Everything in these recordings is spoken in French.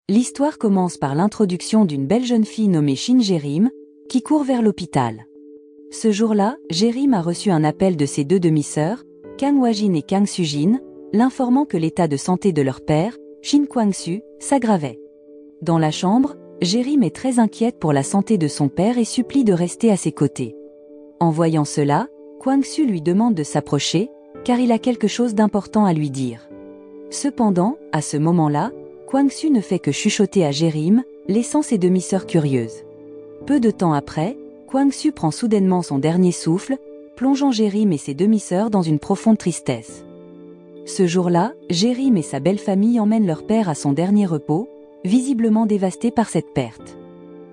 L'histoire commence par l'introduction d'une belle jeune fille nommée Shin Jerim, qui court vers l'hôpital. Ce jour-là, Jerim a reçu un appel de ses deux demi-sœurs, Kang Hwa-jin et Kang Su-jin, l'informant que l'état de santé de leur père, Shin Kwang-su, s'aggravait. Dans la chambre, Jerim est très inquiète pour la santé de son père et supplie de rester à ses côtés. En voyant cela, Kwang-su lui demande de s'approcher, car il a quelque chose d'important à lui dire. Cependant, à ce moment-là, Kwang-su ne fait que chuchoter à Jerim, laissant ses demi-sœurs curieuses. Peu de temps après, Kwang-su prend soudainement son dernier souffle, plongeant Jerim et ses demi-sœurs dans une profonde tristesse. Ce jour-là, Jerim et sa belle famille emmènent leur père à son dernier repos, visiblement dévasté par cette perte.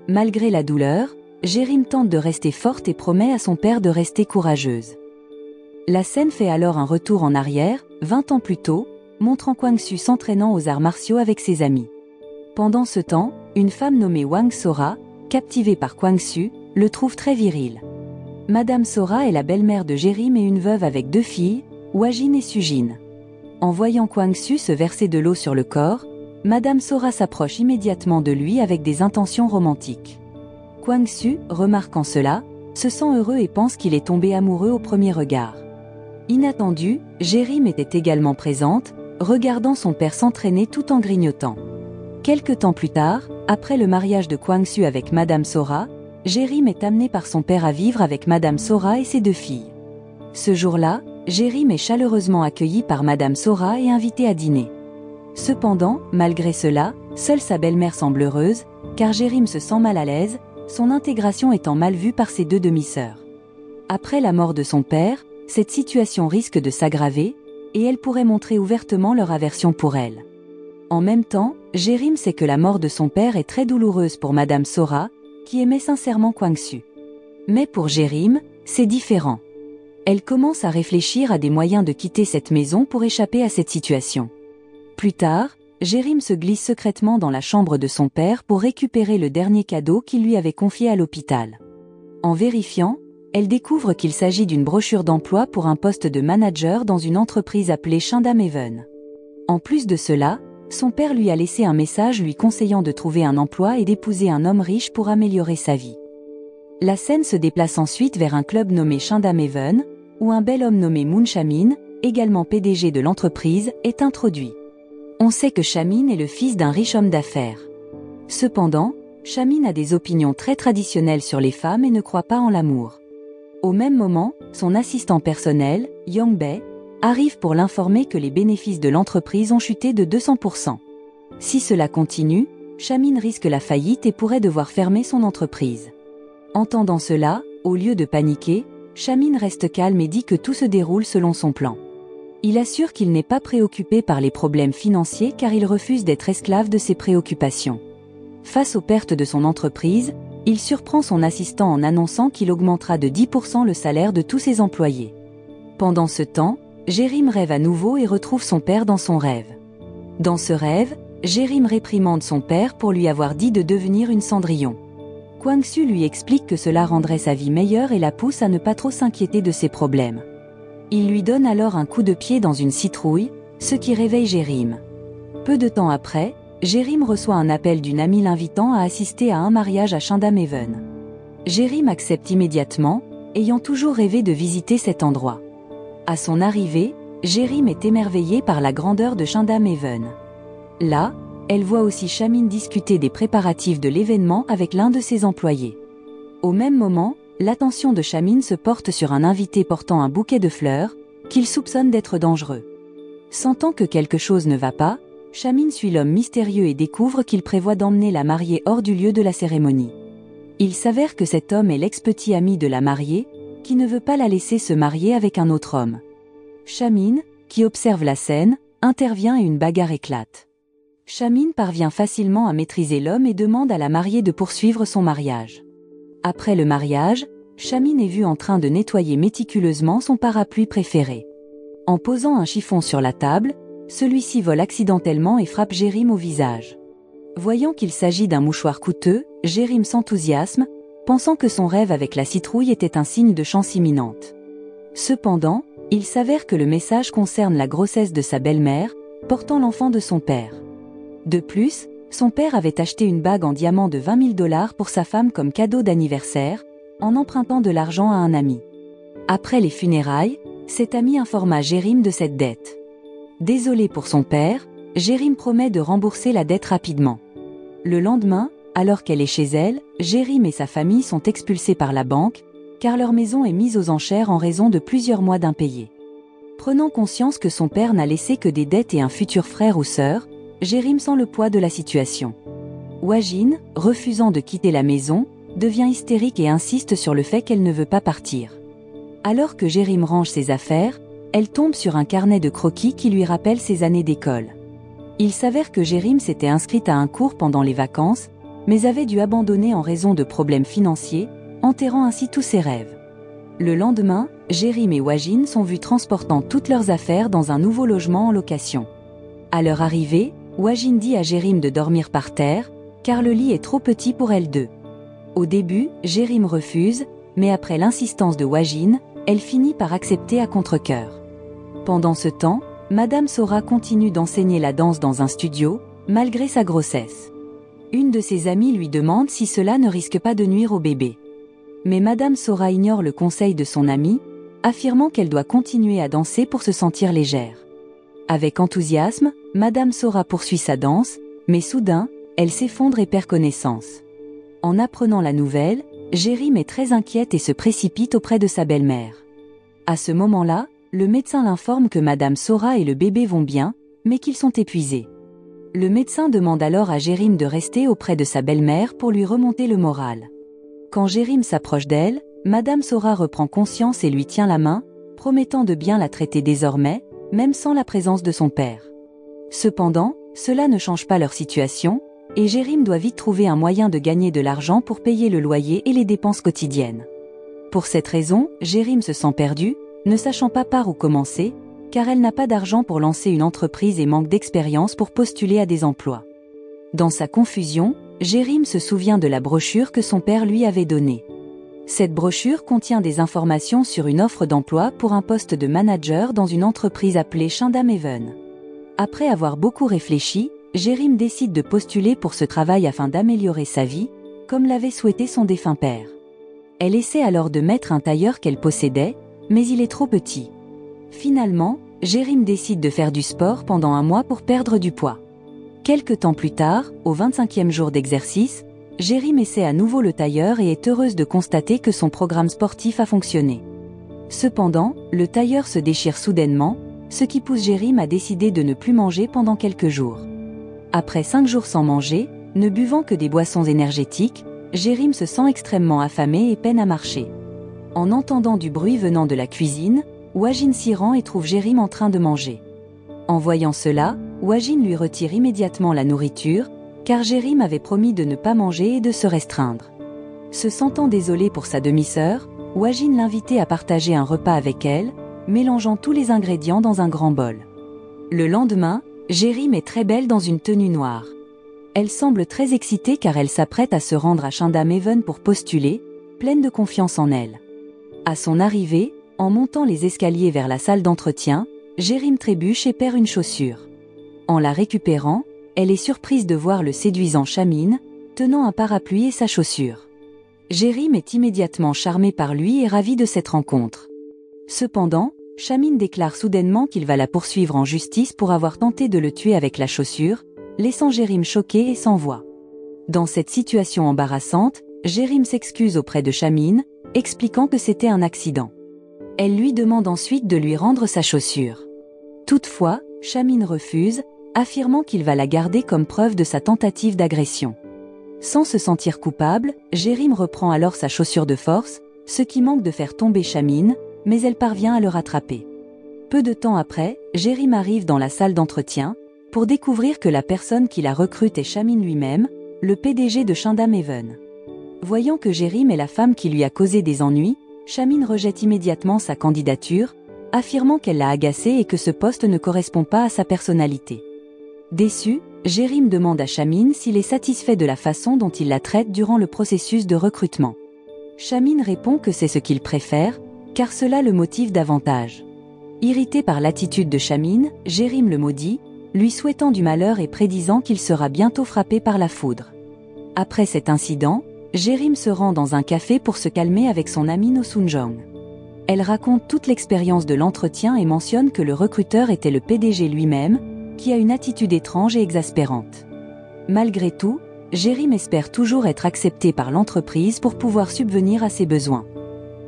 Malgré la douleur, Jerim tente de rester forte et promet à son père de rester courageuse. La scène fait alors un retour en arrière, 20 ans plus tôt, montrant Kwang-su s'entraînant aux arts martiaux avec ses amis. Pendant ce temps, une femme nommée Wang Sora, captivée par Kwang-su, le trouve très viril. Madame Sora est la belle-mère de Jerim et une veuve avec deux filles, Hwa-jin et Su-jin. En voyant Kwang-su se verser de l'eau sur le corps, Madame Sora s'approche immédiatement de lui avec des intentions romantiques. Kwang-su, remarquant cela, se sent heureux et pense qu'il est tombé amoureux au premier regard. Inattendu, Jerim était également présente, regardant son père s'entraîner tout en grignotant. Quelque temps plus tard, après le mariage de Kwang-su avec Madame Sora, Jerim est amené par son père à vivre avec Madame Sora et ses deux filles. Ce jour-là, Jerim est chaleureusement accueilli par Madame Sora et invité à dîner. Cependant, malgré cela, seule sa belle-mère semble heureuse, car Jerim se sent mal à l'aise, son intégration étant mal vue par ses deux demi-sœurs. Après la mort de son père, cette situation risque de s'aggraver, et elle pourrait montrer ouvertement leur aversion pour elle. En même temps, Jerim sait que la mort de son père est très douloureuse pour Madame Sora, qui aimait sincèrement Kwang-su. Mais pour Jerim, c'est différent. Elle commence à réfléchir à des moyens de quitter cette maison pour échapper à cette situation. Plus tard, Jerim se glisse secrètement dans la chambre de son père pour récupérer le dernier cadeau qu'il lui avait confié à l'hôpital. En vérifiant, elle découvre qu'il s'agit d'une brochure d'emploi pour un poste de manager dans une entreprise appelée Shindam Haven. En plus de cela, son père lui a laissé un message lui conseillant de trouver un emploi et d'épouser un homme riche pour améliorer sa vie. La scène se déplace ensuite vers un club nommé Shindam Haven, où un bel homme nommé Moon Chamin, également PDG de l'entreprise, est introduit. On sait que Chamin est le fils d'un riche homme d'affaires. Cependant, Chamin a des opinions très traditionnelles sur les femmes et ne croit pas en l'amour. Au même moment, son assistant personnel, Young Bae, arrive pour l'informer que les bénéfices de l'entreprise ont chuté de 200%. Si cela continue, Chamin risque la faillite et pourrait devoir fermer son entreprise. Entendant cela, au lieu de paniquer, Chamin reste calme et dit que tout se déroule selon son plan. Il assure qu'il n'est pas préoccupé par les problèmes financiers car il refuse d'être esclave de ses préoccupations. Face aux pertes de son entreprise, il surprend son assistant en annonçant qu'il augmentera de 10% le salaire de tous ses employés. Pendant ce temps, Jerim rêve à nouveau et retrouve son père dans son rêve. Dans ce rêve, Jerim réprimande son père pour lui avoir dit de devenir une Cendrillon. Kwang-su lui explique que cela rendrait sa vie meilleure et la pousse à ne pas trop s'inquiéter de ses problèmes. Il lui donne alors un coup de pied dans une citrouille, ce qui réveille Jerim. Peu de temps après, Jerim reçoit un appel d'une amie l'invitant à assister à un mariage à Shindam Haven. Jerim accepte immédiatement, ayant toujours rêvé de visiter cet endroit. À son arrivée, Jerim est émerveillée par la grandeur de Shindam Haven. Là, elle voit aussi Chamin discuter des préparatifs de l'événement avec l'un de ses employés. Au même moment, l'attention de Chamin se porte sur un invité portant un bouquet de fleurs, qu'il soupçonne d'être dangereux. Sentant que quelque chose ne va pas, Chamin suit l'homme mystérieux et découvre qu'il prévoit d'emmener la mariée hors du lieu de la cérémonie. Il s'avère que cet homme est l'ex-petit ami de la mariée, qui ne veut pas la laisser se marier avec un autre homme. Chamin, qui observe la scène, intervient et une bagarre éclate. Chamin parvient facilement à maîtriser l'homme et demande à la mariée de poursuivre son mariage. Après le mariage, Chamin est vu en train de nettoyer méticuleusement son parapluie préféré. En posant un chiffon sur la table, celui-ci vole accidentellement et frappe Jerim au visage. Voyant qu'il s'agit d'un mouchoir coûteux, Jerim s'enthousiasme, pensant que son rêve avec la citrouille était un signe de chance imminente. Cependant, il s'avère que le message concerne la grossesse de sa belle-mère, portant l'enfant de son père. De plus, Son père avait acheté une bague en diamant de 20 000 $ pour sa femme comme cadeau d'anniversaire, en empruntant de l'argent à un ami. Après les funérailles, cet ami informa Jérim de cette dette. Désolé pour son père, Jérim promet de rembourser la dette rapidement. Le lendemain, alors qu'elle est chez elle, Jérim et sa famille sont expulsés par la banque, car leur maison est mise aux enchères en raison de plusieurs mois d'impayés. Prenant conscience que son père n'a laissé que des dettes et un futur frère ou sœur, Jérim sent le poids de la situation. Wajine, refusant de quitter la maison, devient hystérique et insiste sur le fait qu'elle ne veut pas partir. Alors que Jérim range ses affaires, elle tombe sur un carnet de croquis qui lui rappelle ses années d'école. Il s'avère que Jérim s'était inscrite à un cours pendant les vacances, mais avait dû abandonner en raison de problèmes financiers, enterrant ainsi tous ses rêves. Le lendemain, Jérim et Wajine sont vus transportant toutes leurs affaires dans un nouveau logement en location. À leur arrivée, Wajine dit à Jérim de dormir par terre, car le lit est trop petit pour elles deux. Au début, Jérim refuse, mais après l'insistance de Wajine, elle finit par accepter à contre-cœur. Pendant ce temps, Madame Sora continue d'enseigner la danse dans un studio, malgré sa grossesse. Une de ses amies lui demande si cela ne risque pas de nuire au bébé. Mais Madame Sora ignore le conseil de son amie, affirmant qu'elle doit continuer à danser pour se sentir légère. Avec enthousiasme, Madame Sora poursuit sa danse, mais soudain, elle s'effondre et perd connaissance. En apprenant la nouvelle, Jérim est très inquiète et se précipite auprès de sa belle-mère. À ce moment-là, le médecin l'informe que Madame Sora et le bébé vont bien, mais qu'ils sont épuisés. Le médecin demande alors à Jérim de rester auprès de sa belle-mère pour lui remonter le moral. Quand Jérim s'approche d'elle, Madame Sora reprend conscience et lui tient la main, promettant de bien la traiter désormais, même sans la présence de son père. Cependant, cela ne change pas leur situation, et Jérim doit vite trouver un moyen de gagner de l'argent pour payer le loyer et les dépenses quotidiennes. Pour cette raison, Jérim se sent perdue, ne sachant pas par où commencer, car elle n'a pas d'argent pour lancer une entreprise et manque d'expérience pour postuler à des emplois. Dans sa confusion, Jérim se souvient de la brochure que son père lui avait donnée. Cette brochure contient des informations sur une offre d'emploi pour un poste de manager dans une entreprise appelée Shindam Even. Après avoir beaucoup réfléchi, Jérim décide de postuler pour ce travail afin d'améliorer sa vie, comme l'avait souhaité son défunt père. Elle essaie alors de mettre un tailleur qu'elle possédait, mais il est trop petit. Finalement, Jérim décide de faire du sport pendant un mois pour perdre du poids. Quelque temps plus tard, au 25e jour d'exercice, Jérim essaie à nouveau le tailleur et est heureuse de constater que son programme sportif a fonctionné. Cependant, le tailleur se déchire soudainement, ce qui pousse Jérim à décider de ne plus manger pendant quelques jours. Après 5 jours sans manger, ne buvant que des boissons énergétiques, Jérim se sent extrêmement affamé et peine à marcher. En entendant du bruit venant de la cuisine, Wajine s'y rend et trouve Jérim en train de manger. En voyant cela, Wajine lui retire immédiatement la nourriture, car Jérim avait promis de ne pas manger et de se restreindre. Se sentant désolé pour sa demi-sœur, Wajine l'invitait à partager un repas avec elle, mélangeant tous les ingrédients dans un grand bol. Le lendemain, Jérim est très belle dans une tenue noire. Elle semble très excitée car elle s'apprête à se rendre à Shindam Even pour postuler, pleine de confiance en elle. À son arrivée, en montant les escaliers vers la salle d'entretien, Jérim trébuche et perd une chaussure. En la récupérant, elle est surprise de voir le séduisant Shamin, tenant un parapluie et sa chaussure. Jérim est immédiatement charmé par lui et ravi de cette rencontre. Cependant, Shamin déclare soudainement qu'il va la poursuivre en justice pour avoir tenté de le tuer avec la chaussure, laissant Jérim choqué et sans voix. Dans cette situation embarrassante, Jérim s'excuse auprès de Shamin, expliquant que c'était un accident. Elle lui demande ensuite de lui rendre sa chaussure. Toutefois, Shamin refuse, affirmant qu'il va la garder comme preuve de sa tentative d'agression. Sans se sentir coupable, Jérim reprend alors sa chaussure de force, ce qui manque de faire tomber Shamin, mais elle parvient à le rattraper. Peu de temps après, Jérim arrive dans la salle d'entretien, pour découvrir que la personne qui la recrute est Shamin lui-même, le PDG de Shindam Even. Voyant que Jérim est la femme qui lui a causé des ennuis, Shamin rejette immédiatement sa candidature, affirmant qu'elle l'a agacé et que ce poste ne correspond pas à sa personnalité. Déçu, Jérim demande à Shamin s'il est satisfait de la façon dont il la traite durant le processus de recrutement. Shamin répond que c'est ce qu'il préfère, car cela le motive davantage. Irrité par l'attitude de Shamin, Jérim le maudit, lui souhaitant du malheur et prédisant qu'il sera bientôt frappé par la foudre. Après cet incident, Jérim se rend dans un café pour se calmer avec son amie No Soon-jong. Elle raconte toute l'expérience de l'entretien et mentionne que le recruteur était le PDG lui-même, qui a une attitude étrange et exaspérante. Malgré tout, Jérim espère toujours être accepté par l'entreprise pour pouvoir subvenir à ses besoins.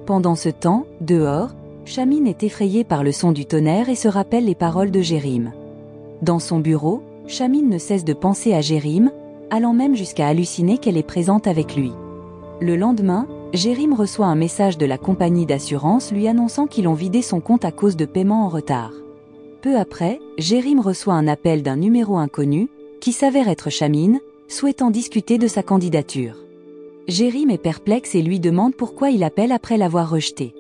Pendant ce temps, dehors, Chamin est effrayée par le son du tonnerre et se rappelle les paroles de Jérim. Dans son bureau, Chamin ne cesse de penser à Jérim, allant même jusqu'à halluciner qu'elle est présente avec lui. Le lendemain, Jérim reçoit un message de la compagnie d'assurance lui annonçant qu'ils ont vidé son compte à cause de paiements en retard. Peu après, Jérim reçoit un appel d'un numéro inconnu, qui s'avère être Chamin, souhaitant discuter de sa candidature. Jérim est perplexe et lui demande pourquoi il appelle après l'avoir rejeté.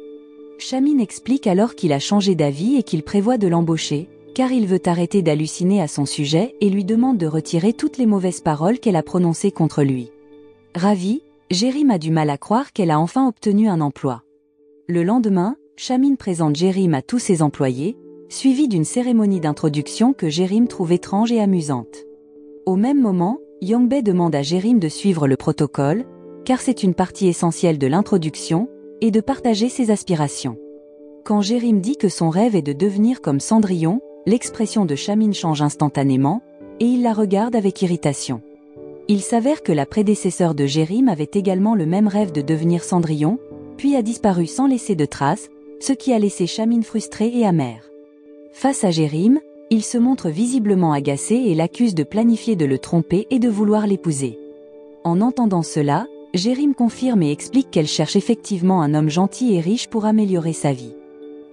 Chamin explique alors qu'il a changé d'avis et qu'il prévoit de l'embaucher, car il veut arrêter d'halluciner à son sujet et lui demande de retirer toutes les mauvaises paroles qu'elle a prononcées contre lui. Ravi, Jérim a du mal à croire qu'elle a enfin obtenu un emploi. Le lendemain, Chamin présente Jérim à tous ses employés, suivi d'une cérémonie d'introduction que Jérim trouve étrange et amusante. Au même moment, Yongbei demande à Jérim de suivre le protocole, car c'est une partie essentielle de l'introduction, et de partager ses aspirations. Quand Jérim dit que son rêve est de devenir comme Cendrillon, l'expression de Chamin change instantanément, et il la regarde avec irritation. Il s'avère que la prédécesseur de Jérim avait également le même rêve de devenir Cendrillon, puis a disparu sans laisser de traces, ce qui a laissé Chamin frustrée et amère. Face à Jérim, il se montre visiblement agacé et l'accuse de planifier de le tromper et de vouloir l'épouser. En entendant cela, Jérim confirme et explique qu'elle cherche effectivement un homme gentil et riche pour améliorer sa vie.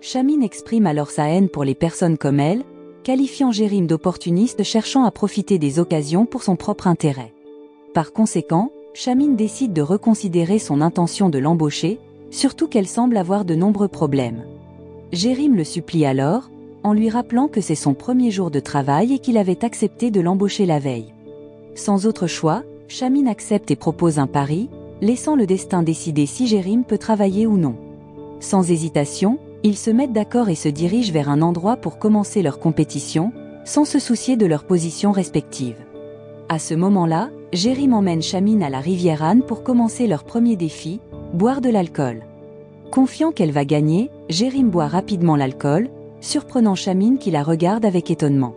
Chamin exprime alors sa haine pour les personnes comme elle, qualifiant Jérim d'opportuniste cherchant à profiter des occasions pour son propre intérêt. Par conséquent, Chamin décide de reconsidérer son intention de l'embaucher, surtout qu'elle semble avoir de nombreux problèmes. Jérim le supplie alors, en lui rappelant que c'est son premier jour de travail et qu'il avait accepté de l'embaucher la veille. Sans autre choix, Chamin accepte et propose un pari, laissant le destin décider si Jérim peut travailler ou non. Sans hésitation, ils se mettent d'accord et se dirigent vers un endroit pour commencer leur compétition, sans se soucier de leurs positions respectives. À ce moment-là, Jérim emmène Chamin à la rivière Han pour commencer leur premier défi, boire de l'alcool. Confiant qu'elle va gagner, Jérim boit rapidement l'alcool, surprenant Chamin qui la regarde avec étonnement.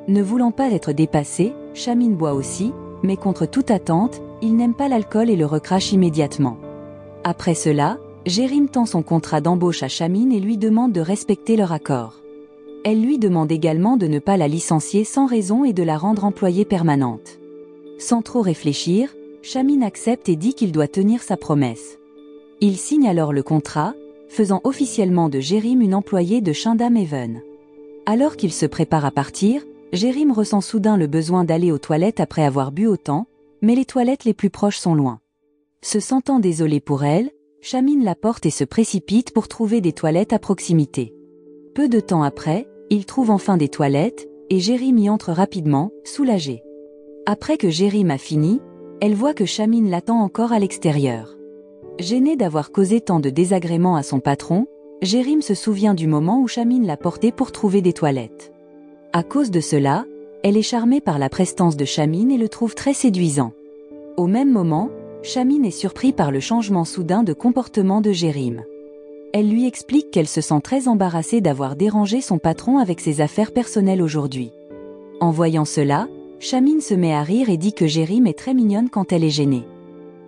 Ne voulant pas être dépassé, Chamin boit aussi, mais contre toute attente, il n'aime pas l'alcool et le recrache immédiatement. Après cela, Jérim tend son contrat d'embauche à Chamin et lui demande de respecter leur accord. Elle lui demande également de ne pas la licencier sans raison et de la rendre employée permanente. Sans trop réfléchir, Chamin accepte et dit qu'il doit tenir sa promesse. Il signe alors le contrat, faisant officiellement de Jérim une employée de Shindam Heaven. Alors qu'il se prépare à partir, Jérim ressent soudain le besoin d'aller aux toilettes après avoir bu autant, mais les toilettes les plus proches sont loin. Se sentant désolé pour elle, Chamin la porte et se précipite pour trouver des toilettes à proximité. Peu de temps après, il trouve enfin des toilettes, et Jérim y entre rapidement, soulagé. Après que Jérim a fini, elle voit que Chamin l'attend encore à l'extérieur. Gêné d'avoir causé tant de désagréments à son patron, Jérim se souvient du moment où Chamin l'a porté pour trouver des toilettes. À cause de cela, elle est charmée par la prestance de Chamin et le trouve très séduisant. Au même moment, Chamin est surpris par le changement soudain de comportement de Jérim. Elle lui explique qu'elle se sent très embarrassée d'avoir dérangé son patron avec ses affaires personnelles aujourd'hui. En voyant cela, Chamin se met à rire et dit que Jérim est très mignonne quand elle est gênée.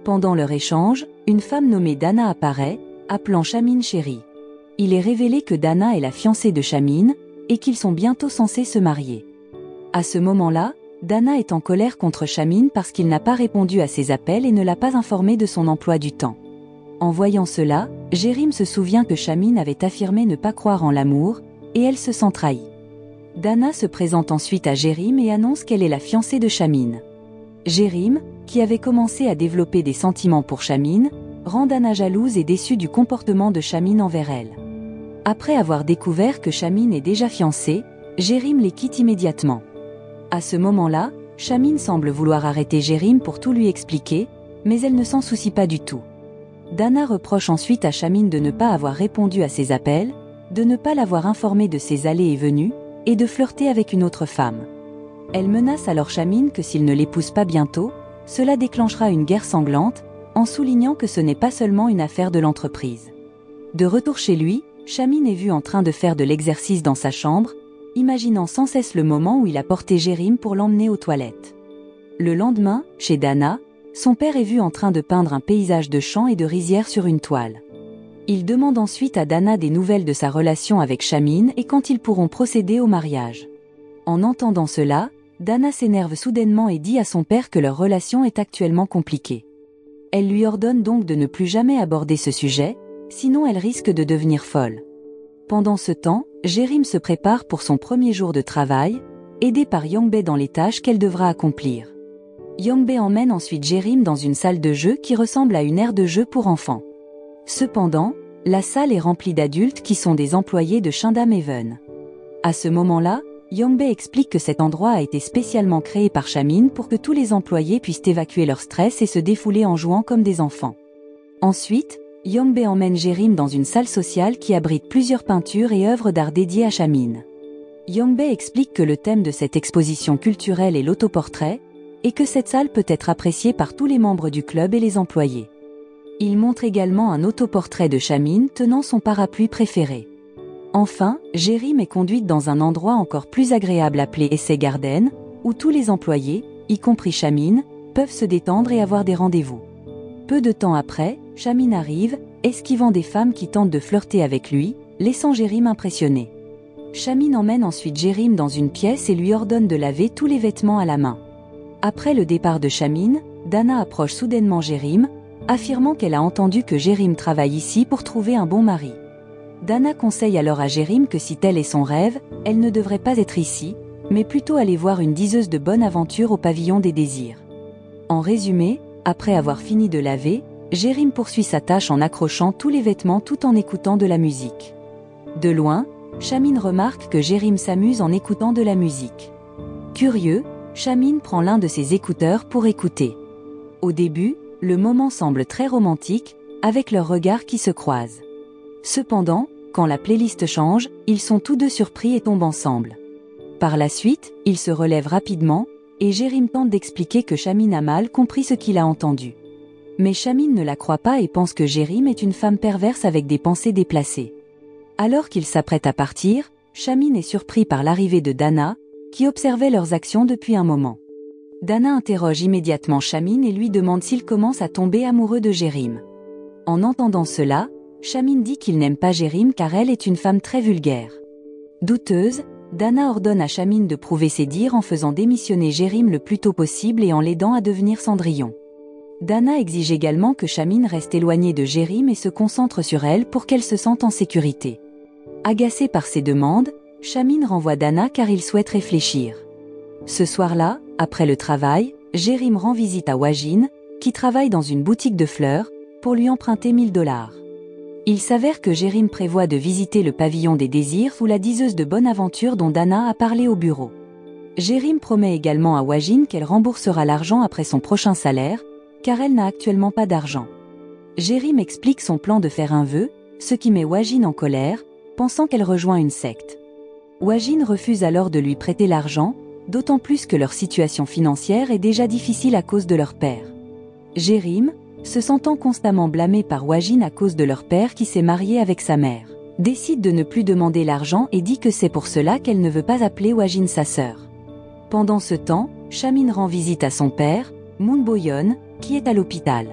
Pendant leur échange, une femme nommée Dana apparaît, appelant Chamin chérie. Il est révélé que Dana est la fiancée de Chamin, et qu'ils sont bientôt censés se marier. À ce moment-là, Dana est en colère contre Chamin parce qu'il n'a pas répondu à ses appels et ne l'a pas informé de son emploi du temps. En voyant cela, Jérim se souvient que Chamin avait affirmé ne pas croire en l'amour, et elle se sent trahie. Dana se présente ensuite à Jérim et annonce qu'elle est la fiancée de Chamin. Jérim, qui avait commencé à développer des sentiments pour Chamin, rend Dana jalouse et déçue du comportement de Chamin envers elle. Après avoir découvert que Chamin est déjà fiancée, Jérim les quitte immédiatement. À ce moment-là, Chamin semble vouloir arrêter Jérim pour tout lui expliquer, mais elle ne s'en soucie pas du tout. Dana reproche ensuite à Chamin de ne pas avoir répondu à ses appels, de ne pas l'avoir informé de ses allées et venues, et de flirter avec une autre femme. Elle menace alors Shamin que s'il ne l'épouse pas bientôt, cela déclenchera une guerre sanglante, en soulignant que ce n'est pas seulement une affaire de l'entreprise. De retour chez lui, Shamin est vu en train de faire de l'exercice dans sa chambre, imaginant sans cesse le moment où il a porté Jérim pour l'emmener aux toilettes. Le lendemain, chez Dana, son père est vu en train de peindre un paysage de champs et de rizières sur une toile. Il demande ensuite à Dana des nouvelles de sa relation avec Shamin et quand ils pourront procéder au mariage. En entendant cela, Dana s'énerve soudainement et dit à son père que leur relation est actuellement compliquée. Elle lui ordonne donc de ne plus jamais aborder ce sujet, sinon elle risque de devenir folle. Pendant ce temps, Jérim se prépare pour son premier jour de travail, aidé par Yongbei dans les tâches qu'elle devra accomplir. Yongbei emmène ensuite Jérim dans une salle de jeu qui ressemble à une aire de jeu pour enfants. Cependant, la salle est remplie d'adultes qui sont des employés de Shindam Haven. À ce moment-là, Yongbei explique que cet endroit a été spécialement créé par Shamin pour que tous les employés puissent évacuer leur stress et se défouler en jouant comme des enfants. Ensuite, Yongbei emmène Jérim dans une salle sociale qui abrite plusieurs peintures et œuvres d'art dédiées à Shamin. Yongbei explique que le thème de cette exposition culturelle est l'autoportrait, et que cette salle peut être appréciée par tous les membres du club et les employés. Il montre également un autoportrait de Shamin tenant son parapluie préféré. Enfin, Jérim est conduite dans un endroit encore plus agréable appelé Essay Garden, où tous les employés, y compris Shamin, peuvent se détendre et avoir des rendez-vous. Peu de temps après, Shamin arrive, esquivant des femmes qui tentent de flirter avec lui, laissant Jérim impressionné. Shamin emmène ensuite Jérim dans une pièce et lui ordonne de laver tous les vêtements à la main. Après le départ de Shamin, Dana approche soudainement Jérim, affirmant qu'elle a entendu que Jérim travaille ici pour trouver un bon mari. Dana conseille alors à Jérim que si tel est son rêve, elle ne devrait pas être ici, mais plutôt aller voir une diseuse de bonne aventure au pavillon des désirs. En résumé, après avoir fini de laver, Jérim poursuit sa tâche en accrochant tous les vêtements tout en écoutant de la musique. De loin, Shamin remarque que Jérim s'amuse en écoutant de la musique. Curieux, Shamin prend l'un de ses écouteurs pour écouter. Au début, le moment semble très romantique, avec leurs regards qui se croisent. Cependant, quand la playlist change, ils sont tous deux surpris et tombent ensemble. Par la suite, ils se relèvent rapidement, et Jérim tente d'expliquer que Shamin a mal compris ce qu'il a entendu. Mais Shamin ne la croit pas et pense que Jérim est une femme perverse avec des pensées déplacées. Alors qu'il s'apprête à partir, Shamin est surpris par l'arrivée de Dana, qui observait leurs actions depuis un moment. Dana interroge immédiatement Shamin et lui demande s'il commence à tomber amoureux de Jérim. En entendant cela, Shamin dit qu'il n'aime pas Jérim car elle est une femme très vulgaire. Douteuse, Dana ordonne à Shamin de prouver ses dires en faisant démissionner Jérim le plus tôt possible et en l'aidant à devenir Cendrillon. Dana exige également que Shamin reste éloignée de Jérim et se concentre sur elle pour qu'elle se sente en sécurité. Agacé par ces demandes, Shamin renvoie Dana car il souhaite réfléchir. Ce soir-là, après le travail, Jérim rend visite à Wajin, qui travaille dans une boutique de fleurs, pour lui emprunter $1000. Il s'avère que Jérim prévoit de visiter le pavillon des désirs ou la diseuse de bonne aventure dont Dana a parlé au bureau. Jérim promet également à Wajin qu'elle remboursera l'argent après son prochain salaire, car elle n'a actuellement pas d'argent. Jérim explique son plan de faire un vœu, ce qui met Wajin en colère, pensant qu'elle rejoint une secte. Wajin refuse alors de lui prêter l'argent, d'autant plus que leur situation financière est déjà difficile à cause de leur père. Jérim, se sentant constamment blâmé par Wajin à cause de leur père qui s'est marié avec sa mère, décide de ne plus demander l'argent et dit que c'est pour cela qu'elle ne veut pas appeler Wajin sa sœur. Pendant ce temps, Shamin rend visite à son père, Moon Boyeon, qui est à l'hôpital.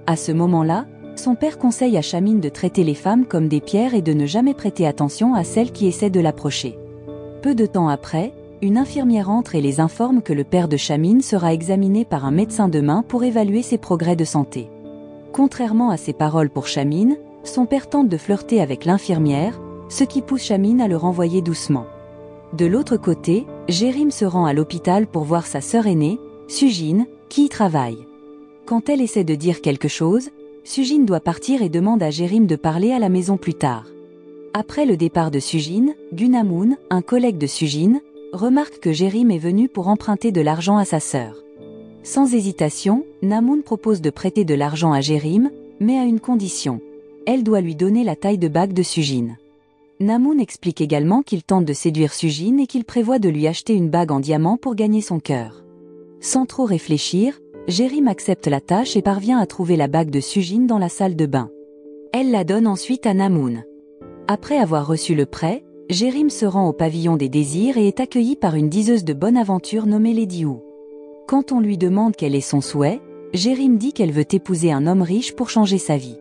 À ce moment-là, son père conseille à Shamin de traiter les femmes comme des pierres et de ne jamais prêter attention à celles qui essaient de l'approcher. Peu de temps après, une infirmière entre et les informe que le père de Shamin sera examiné par un médecin demain pour évaluer ses progrès de santé. Contrairement à ses paroles pour Shamin, son père tente de flirter avec l'infirmière, ce qui pousse Shamin à le renvoyer doucement. De l'autre côté, Jérim se rend à l'hôpital pour voir sa sœur aînée, Sujin, qui y travaille. Quand elle essaie de dire quelque chose, Sujin doit partir et demande à Jérim de parler à la maison plus tard. Après le départ de Sujin, Gunamoon, un collègue de Sujin, remarque que Jérim est venu pour emprunter de l'argent à sa sœur. Sans hésitation, Namoon propose de prêter de l'argent à Jérim, mais à une condition. Elle doit lui donner la taille de bague de Sujin. Namoun explique également qu'il tente de séduire Sujin et qu'il prévoit de lui acheter une bague en diamant pour gagner son cœur. Sans trop réfléchir, Jérim accepte la tâche et parvient à trouver la bague de Sujin dans la salle de bain. Elle la donne ensuite à Namoun. Après avoir reçu le prêt, Jérim se rend au pavillon des désirs et est accueilli par une diseuse de bonne aventure nommée Lady Wu. Quand on lui demande quel est son souhait, Jérim dit qu'elle veut épouser un homme riche pour changer sa vie.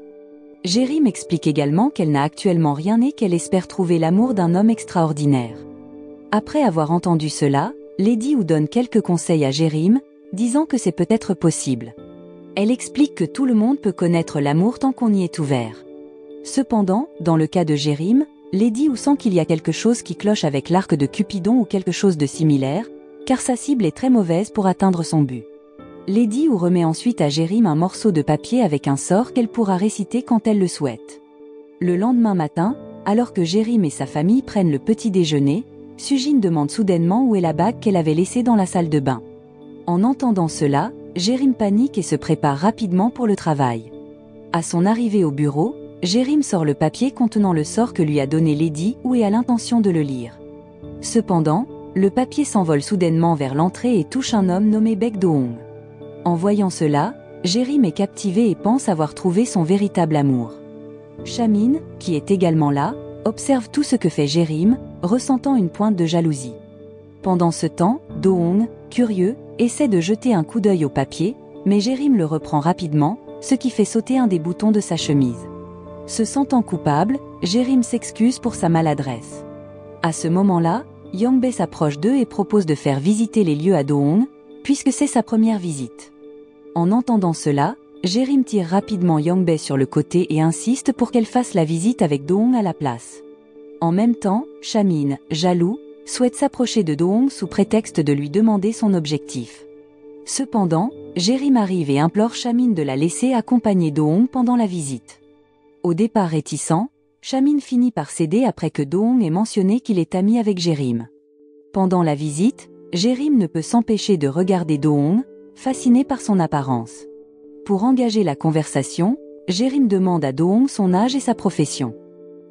Jérim explique également qu'elle n'a actuellement rien et qu'elle espère trouver l'amour d'un homme extraordinaire. Après avoir entendu cela, Lady Wu donne quelques conseils à Jérim, disant que c'est peut-être possible. Elle explique que tout le monde peut connaître l'amour tant qu'on y est ouvert. Cependant, dans le cas de Jérim, Lady Wu sent qu'il y a quelque chose qui cloche avec l'arc de Cupidon ou quelque chose de similaire, car sa cible est très mauvaise pour atteindre son but. Lady Wu remet ensuite à Jérim un morceau de papier avec un sort qu'elle pourra réciter quand elle le souhaite. Le lendemain matin, alors que Jérim et sa famille prennent le petit déjeuner, Sujin demande soudainement où est la bague qu'elle avait laissée dans la salle de bain. En entendant cela, Jérim panique et se prépare rapidement pour le travail. À son arrivée au bureau, Jérim sort le papier contenant le sort que lui a donné Lady Wu et a l'intention de le lire. Cependant, le papier s'envole soudainement vers l'entrée et touche un homme nommé Baek Do-hong. En voyant cela, Jérim est captivé et pense avoir trouvé son véritable amour. Chamin, qui est également là, observe tout ce que fait Jérim, ressentant une pointe de jalousie. Pendant ce temps, Do-hong, curieux, essaie de jeter un coup d'œil au papier, mais Jérim le reprend rapidement, ce qui fait sauter un des boutons de sa chemise. Se sentant coupable, Jérim s'excuse pour sa maladresse. À ce moment-là, Yongbei s'approche d'eux et propose de faire visiter les lieux à Do-hong, puisque c'est sa première visite. En entendant cela, Jérim tire rapidement Yongbei sur le côté et insiste pour qu'elle fasse la visite avec Do-hong à la place. En même temps, Chamin, jaloux, souhaite s'approcher de Do-hong sous prétexte de lui demander son objectif. Cependant, Jérim arrive et implore Chamin de la laisser accompagner Do-hong pendant la visite. Au départ réticent, Chamin finit par céder après que Do-hong ait mentionné qu'il est ami avec Jérim. Pendant la visite, Jérim ne peut s'empêcher de regarder Do-hong, fasciné par son apparence. Pour engager la conversation, Jérim demande à Do-hong son âge et sa profession.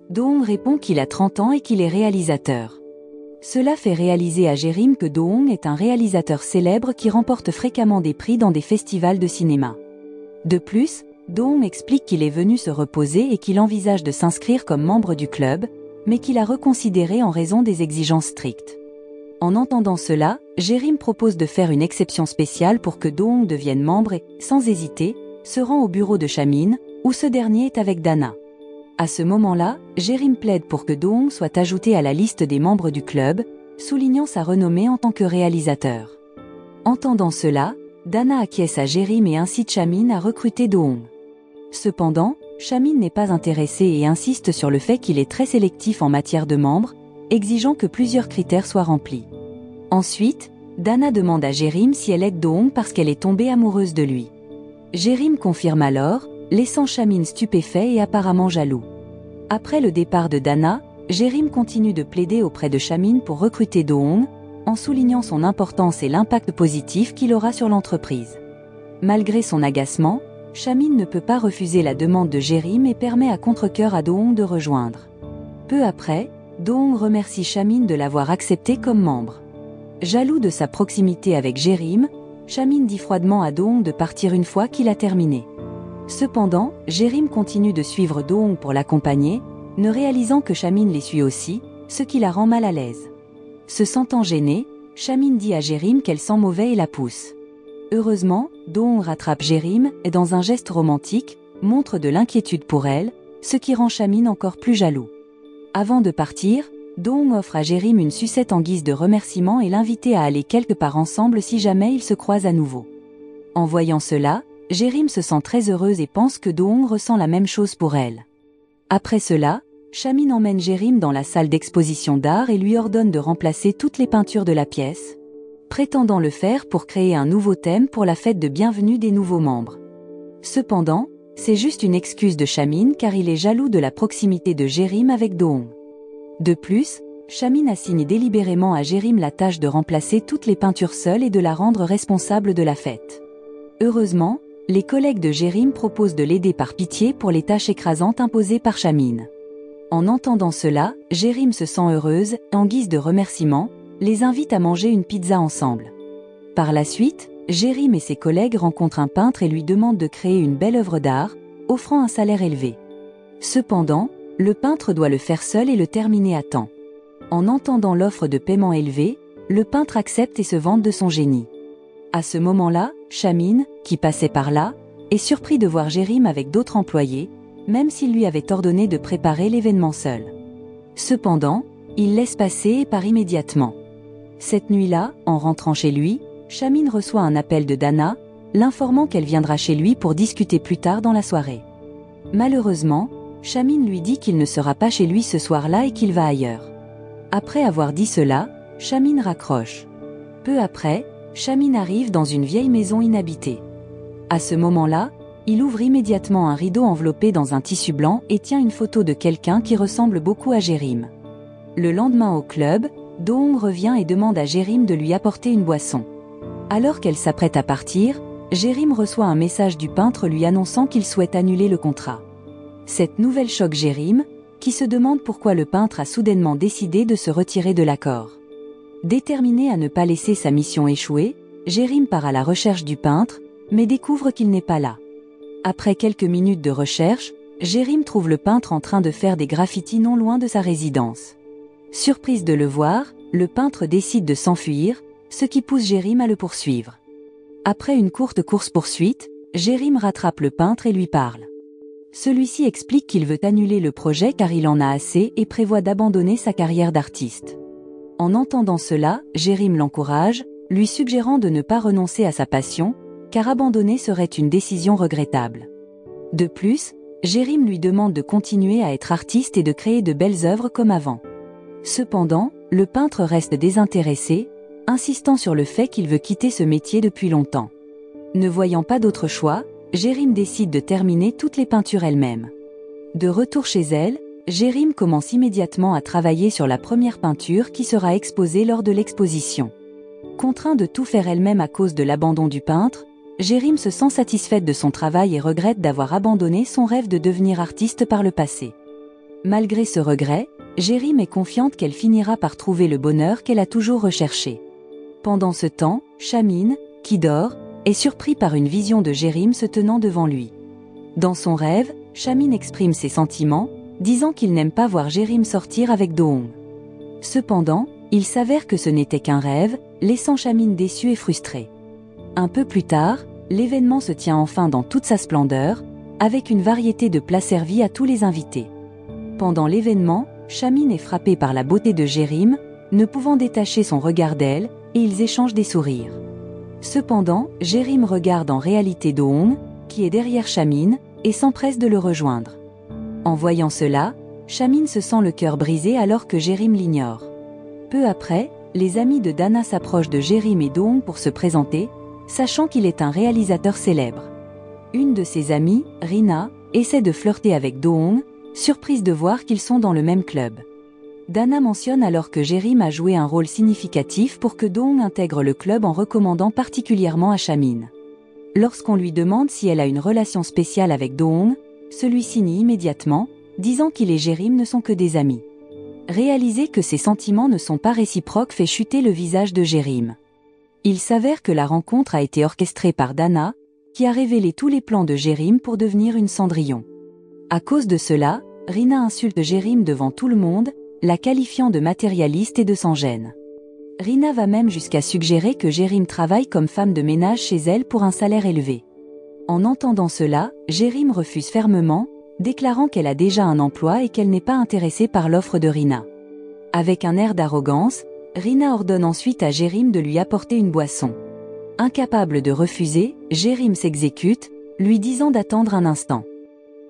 Do-hong répond qu'il a 30 ans et qu'il est réalisateur. Cela fait réaliser à Jérim que Do-hong est un réalisateur célèbre qui remporte fréquemment des prix dans des festivals de cinéma. De plus, Do-hong explique qu'il est venu se reposer et qu'il envisage de s'inscrire comme membre du club, mais qu'il a reconsidéré en raison des exigences strictes. En entendant cela, Jérim propose de faire une exception spéciale pour que Do-hong devienne membre et, sans hésiter, se rend au bureau de Chamin, où ce dernier est avec Dana. À ce moment-là, Jérim plaide pour que Do-hong soit ajouté à la liste des membres du club, soulignant sa renommée en tant que réalisateur. Entendant cela, Dana acquiesce à Jérim et incite Chamin à recruter Do-hong. Cependant, Chamin n'est pas intéressé et insiste sur le fait qu'il est très sélectif en matière de membres, exigeant que plusieurs critères soient remplis. Ensuite, Dana demande à Jérim si elle aide Do-hong parce qu'elle est tombée amoureuse de lui. Jérim confirme alors, laissant Chamin stupéfait et apparemment jaloux. Après le départ de Dana, Jérim continue de plaider auprès de Chamin pour recruter Do-hong, en soulignant son importance et l'impact positif qu'il aura sur l'entreprise. Malgré son agacement, Chamin ne peut pas refuser la demande de Jérim et permet à contre-cœur à Do-hong de rejoindre. Peu après, Do-hong remercie Chamin de l'avoir accepté comme membre. Jaloux de sa proximité avec Jérim, Chamin dit froidement à Do-hong de partir une fois qu'il a terminé. Cependant, Jérim continue de suivre Do-hong pour l'accompagner, ne réalisant que Chamin les suit aussi, ce qui la rend mal à l'aise. Se sentant gênée, Chamin dit à Jérim qu'elle sent mauvais et la pousse. Heureusement, Do-hong rattrape Jérim et dans un geste romantique, montre de l'inquiétude pour elle, ce qui rend Chamin encore plus jaloux. Avant de partir, Do-hong offre à Jérim une sucette en guise de remerciement et l'invite à aller quelque part ensemble si jamais ils se croisent à nouveau. En voyant cela, Jérim se sent très heureuse et pense que Do-hong ressent la même chose pour elle. Après cela, Chamin emmène Jérim dans la salle d'exposition d'art et lui ordonne de remplacer toutes les peintures de la pièce, prétendant le faire pour créer un nouveau thème pour la fête de bienvenue des nouveaux membres. Cependant, c'est juste une excuse de Chamin car il est jaloux de la proximité de Jérim avec Do-hong. De plus, Chamin assigne délibérément à Jérim la tâche de remplacer toutes les peintures seules et de la rendre responsable de la fête. Heureusement, les collègues de Jérim proposent de l'aider par pitié pour les tâches écrasantes imposées par Chamin. En entendant cela, Jérim se sent heureuse, en guise de remerciement, les invite à manger une pizza ensemble. Par la suite, Jérim et ses collègues rencontrent un peintre et lui demandent de créer une belle œuvre d'art, offrant un salaire élevé. Cependant, le peintre doit le faire seul et le terminer à temps. En entendant l'offre de paiement élevée, le peintre accepte et se vante de son génie. À ce moment-là, Chamine, qui passait par là, est surpris de voir Jérim avec d'autres employés, même s'il lui avait ordonné de préparer l'événement seul. Cependant, il laisse passer et part immédiatement. Cette nuit-là, en rentrant chez lui, Chamine reçoit un appel de Dana, l'informant qu'elle viendra chez lui pour discuter plus tard dans la soirée. Malheureusement, Chamine lui dit qu'il ne sera pas chez lui ce soir-là et qu'il va ailleurs. Après avoir dit cela, Chamine raccroche. Peu après, Chamine arrive dans une vieille maison inhabitée. À ce moment-là, il ouvre immédiatement un rideau enveloppé dans un tissu blanc et tient une photo de quelqu'un qui ressemble beaucoup à Jérim. Le lendemain au club, Do-hong revient et demande à Jérim de lui apporter une boisson. Alors qu'elle s'apprête à partir, Jérim reçoit un message du peintre lui annonçant qu'il souhaite annuler le contrat. Cette nouvelle choque Jérim, qui se demande pourquoi le peintre a soudainement décidé de se retirer de l'accord. Déterminé à ne pas laisser sa mission échouer, Jérim part à la recherche du peintre, mais découvre qu'il n'est pas là. Après quelques minutes de recherche, Jérim trouve le peintre en train de faire des graffitis non loin de sa résidence. Surprise de le voir, le peintre décide de s'enfuir, ce qui pousse Jérim à le poursuivre. Après une courte course-poursuite, Jérim rattrape le peintre et lui parle. Celui-ci explique qu'il veut annuler le projet car il en a assez et prévoit d'abandonner sa carrière d'artiste. En entendant cela, Jérim l'encourage, lui suggérant de ne pas renoncer à sa passion, car abandonner serait une décision regrettable. De plus, Jérim lui demande de continuer à être artiste et de créer de belles œuvres comme avant. Cependant, le peintre reste désintéressé, insistant sur le fait qu'il veut quitter ce métier depuis longtemps. Ne voyant pas d'autre choix, Jérim décide de terminer toutes les peintures elle-même. De retour chez elle, Jérim commence immédiatement à travailler sur la première peinture qui sera exposée lors de l'exposition. Contraint de tout faire elle-même à cause de l'abandon du peintre, Jérim se sent satisfaite de son travail et regrette d'avoir abandonné son rêve de devenir artiste par le passé. Malgré ce regret, Jérim est confiante qu'elle finira par trouver le bonheur qu'elle a toujours recherché. Pendant ce temps, Chamine, qui dort, est surpris par une vision de Jérim se tenant devant lui. Dans son rêve, Chamine exprime ses sentiments, disant qu'il n'aime pas voir Jérim sortir avec Do-hong. Cependant, il s'avère que ce n'était qu'un rêve, laissant Chamine déçue et frustrée. Un peu plus tard, l'événement se tient enfin dans toute sa splendeur, avec une variété de plats servis à tous les invités. Pendant l'événement, Chamine est frappée par la beauté de Jérim, ne pouvant détacher son regard d'elle, et ils échangent des sourires. Cependant, Jérim regarde en réalité Do-hong, qui est derrière Chamine, et s'empresse de le rejoindre. En voyant cela, Chamine se sent le cœur brisé alors que Jérim l'ignore. Peu après, les amis de Dana s'approchent de Jérim et Do-hong pour se présenter, sachant qu'il est un réalisateur célèbre. Une de ses amies, Rina, essaie de flirter avec Do-hong, surprise de voir qu'ils sont dans le même club. Dana mentionne alors que Jérim a joué un rôle significatif pour que Do-hong intègre le club en recommandant particulièrement à Chamine. Lorsqu'on lui demande si elle a une relation spéciale avec Do-hong, celui-ci nie immédiatement, disant qu'il et Jérim ne sont que des amis. Réaliser que ses sentiments ne sont pas réciproques fait chuter le visage de Jérim. Il s'avère que la rencontre a été orchestrée par Dana, qui a révélé tous les plans de Jérim pour devenir une Cendrillon. À cause de cela, Rina insulte Jérim devant tout le monde, la qualifiant de matérialiste et de sans-gêne. Rina va même jusqu'à suggérer que Jérim travaille comme femme de ménage chez elle pour un salaire élevé. En entendant cela, Jérim refuse fermement, déclarant qu'elle a déjà un emploi et qu'elle n'est pas intéressée par l'offre de Rina. Avec un air d'arrogance, Rina ordonne ensuite à Jérim de lui apporter une boisson. Incapable de refuser, Jérim s'exécute, lui disant d'attendre un instant.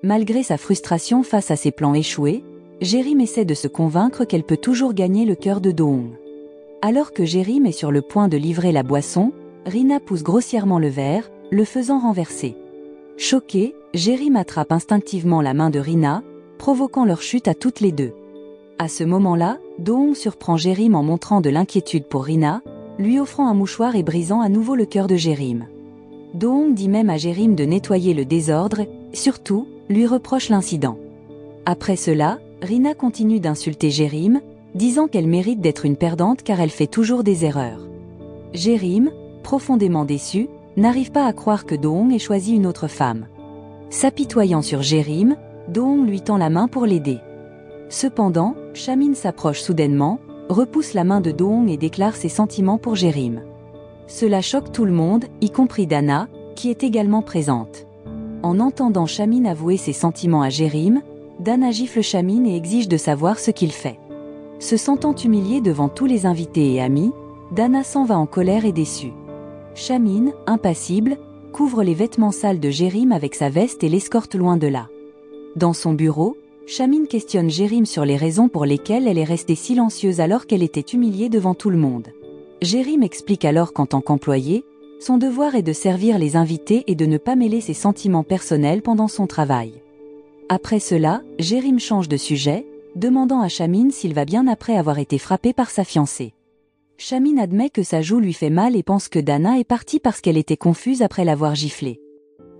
Malgré sa frustration face à ses plans échoués, Jérim essaie de se convaincre qu'elle peut toujours gagner le cœur de Do-hong. Alors que Jérim est sur le point de livrer la boisson, Rina pousse grossièrement le verre, le faisant renverser. Choqué, Jérim attrape instinctivement la main de Rina, provoquant leur chute à toutes les deux. À ce moment-là, Do-hong surprend Jérim en montrant de l'inquiétude pour Rina, lui offrant un mouchoir et brisant à nouveau le cœur de Jérim. Do-hong dit même à Jérim de nettoyer le désordre, surtout, lui reproche l'incident. Après cela, Rina continue d'insulter Jérim, disant qu'elle mérite d'être une perdante car elle fait toujours des erreurs. Jérim, profondément déçu, n'arrive pas à croire que Do-hong ait choisi une autre femme. S'apitoyant sur Jérim, Do-hong lui tend la main pour l'aider. Cependant, Chamin s'approche soudainement, repousse la main de Do-hong et déclare ses sentiments pour Jérim. Cela choque tout le monde, y compris Dana, qui est également présente. En entendant Chamin avouer ses sentiments à Jérim, Dana gifle Chamin et exige de savoir ce qu'il fait. Se sentant humiliée devant tous les invités et amis, Dana s'en va en colère et déçue. Chamin, impassible, couvre les vêtements sales de Jérim avec sa veste et l'escorte loin de là. Dans son bureau, Chamin questionne Jérim sur les raisons pour lesquelles elle est restée silencieuse alors qu'elle était humiliée devant tout le monde. Jérim explique alors qu'en tant qu'employé, son devoir est de servir les invités et de ne pas mêler ses sentiments personnels pendant son travail. Après cela, Jérim change de sujet, demandant à Chamin s'il va bien après avoir été frappé par sa fiancée. Chamin admet que sa joue lui fait mal et pense que Dana est partie parce qu'elle était confuse après l'avoir giflée.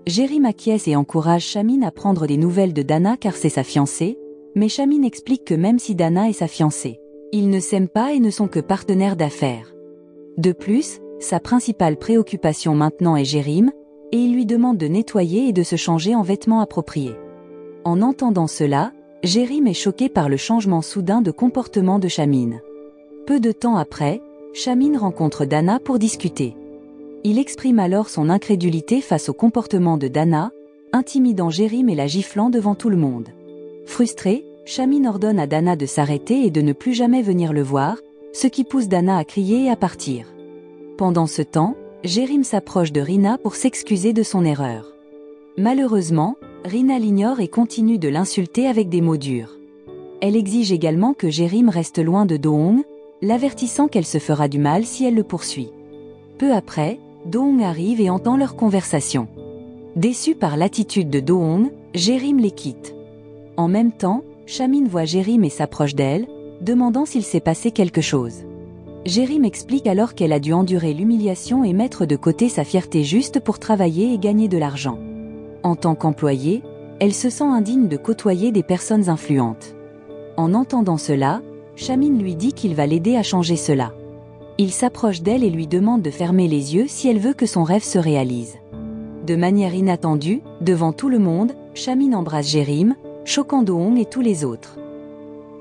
Jérim acquiesce et encourage Chamin à prendre des nouvelles de Dana car c'est sa fiancée, mais Chamin explique que même si Dana est sa fiancée, ils ne s'aiment pas et ne sont que partenaires d'affaires. De plus, sa principale préoccupation maintenant est Jérim, et il lui demande de nettoyer et de se changer en vêtements appropriés. En entendant cela, Jérim est choqué par le changement soudain de comportement de Chamin. Peu de temps après, Chamin rencontre Dana pour discuter. Il exprime alors son incrédulité face au comportement de Dana, intimidant Jérim et la giflant devant tout le monde. Frustré, Chamin ordonne à Dana de s'arrêter et de ne plus jamais venir le voir, ce qui pousse Dana à crier et à partir. Pendant ce temps, Jérim s'approche de Rina pour s'excuser de son erreur. Malheureusement, Rina l'ignore et continue de l'insulter avec des mots durs. Elle exige également que Jérim reste loin de Do-hong, l'avertissant qu'elle se fera du mal si elle le poursuit. Peu après, Do-hong arrive et entend leur conversation. Déçu par l'attitude de Do-hong, Jérim les quitte. En même temps, Chamin voit Jérim et s'approche d'elle, demandant s'il s'est passé quelque chose. Jérim explique alors qu'elle a dû endurer l'humiliation et mettre de côté sa fierté juste pour travailler et gagner de l'argent. En tant qu'employée, elle se sent indigne de côtoyer des personnes influentes. En entendant cela, Chamin lui dit qu'il va l'aider à changer cela. Il s'approche d'elle et lui demande de fermer les yeux si elle veut que son rêve se réalise. De manière inattendue, devant tout le monde, Chamin embrasse Jérim, choquant Do-hong et tous les autres.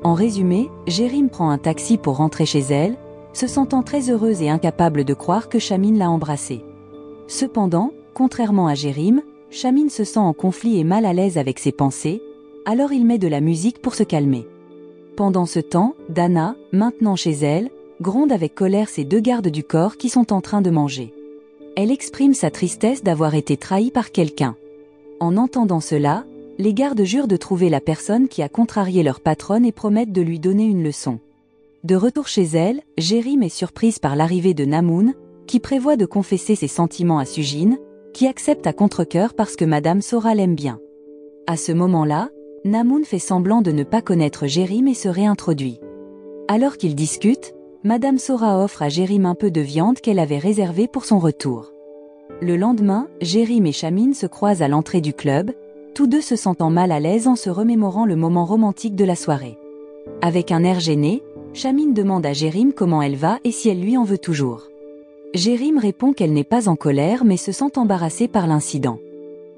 En résumé, Jérim prend un taxi pour rentrer chez elle, se sentant très heureuse et incapable de croire que Chamin l'a embrassée. Cependant, contrairement à Jérim, Chamin se sent en conflit et mal à l'aise avec ses pensées, alors il met de la musique pour se calmer. Pendant ce temps, Dana, maintenant chez elle, gronde avec colère ses deux gardes du corps qui sont en train de manger. Elle exprime sa tristesse d'avoir été trahie par quelqu'un. En entendant cela, les gardes jurent de trouver la personne qui a contrarié leur patronne et promettent de lui donner une leçon. De retour chez elle, Jérim est surprise par l'arrivée de Namoun, qui prévoit de confesser ses sentiments à Sujin, qui accepte à contre-cœur parce que Madame Sora l'aime bien. À ce moment-là, Namoun fait semblant de ne pas connaître Jérim et se réintroduit. Alors qu'ils discutent, Madame Sora offre à Jérim un peu de viande qu'elle avait réservée pour son retour. Le lendemain, Jérim et Chamin se croisent à l'entrée du club, tous deux se sentant mal à l'aise en se remémorant le moment romantique de la soirée. Avec un air gêné, Chamin demande à Jérim comment elle va et si elle lui en veut toujours. Jérim répond qu'elle n'est pas en colère mais se sent embarrassée par l'incident.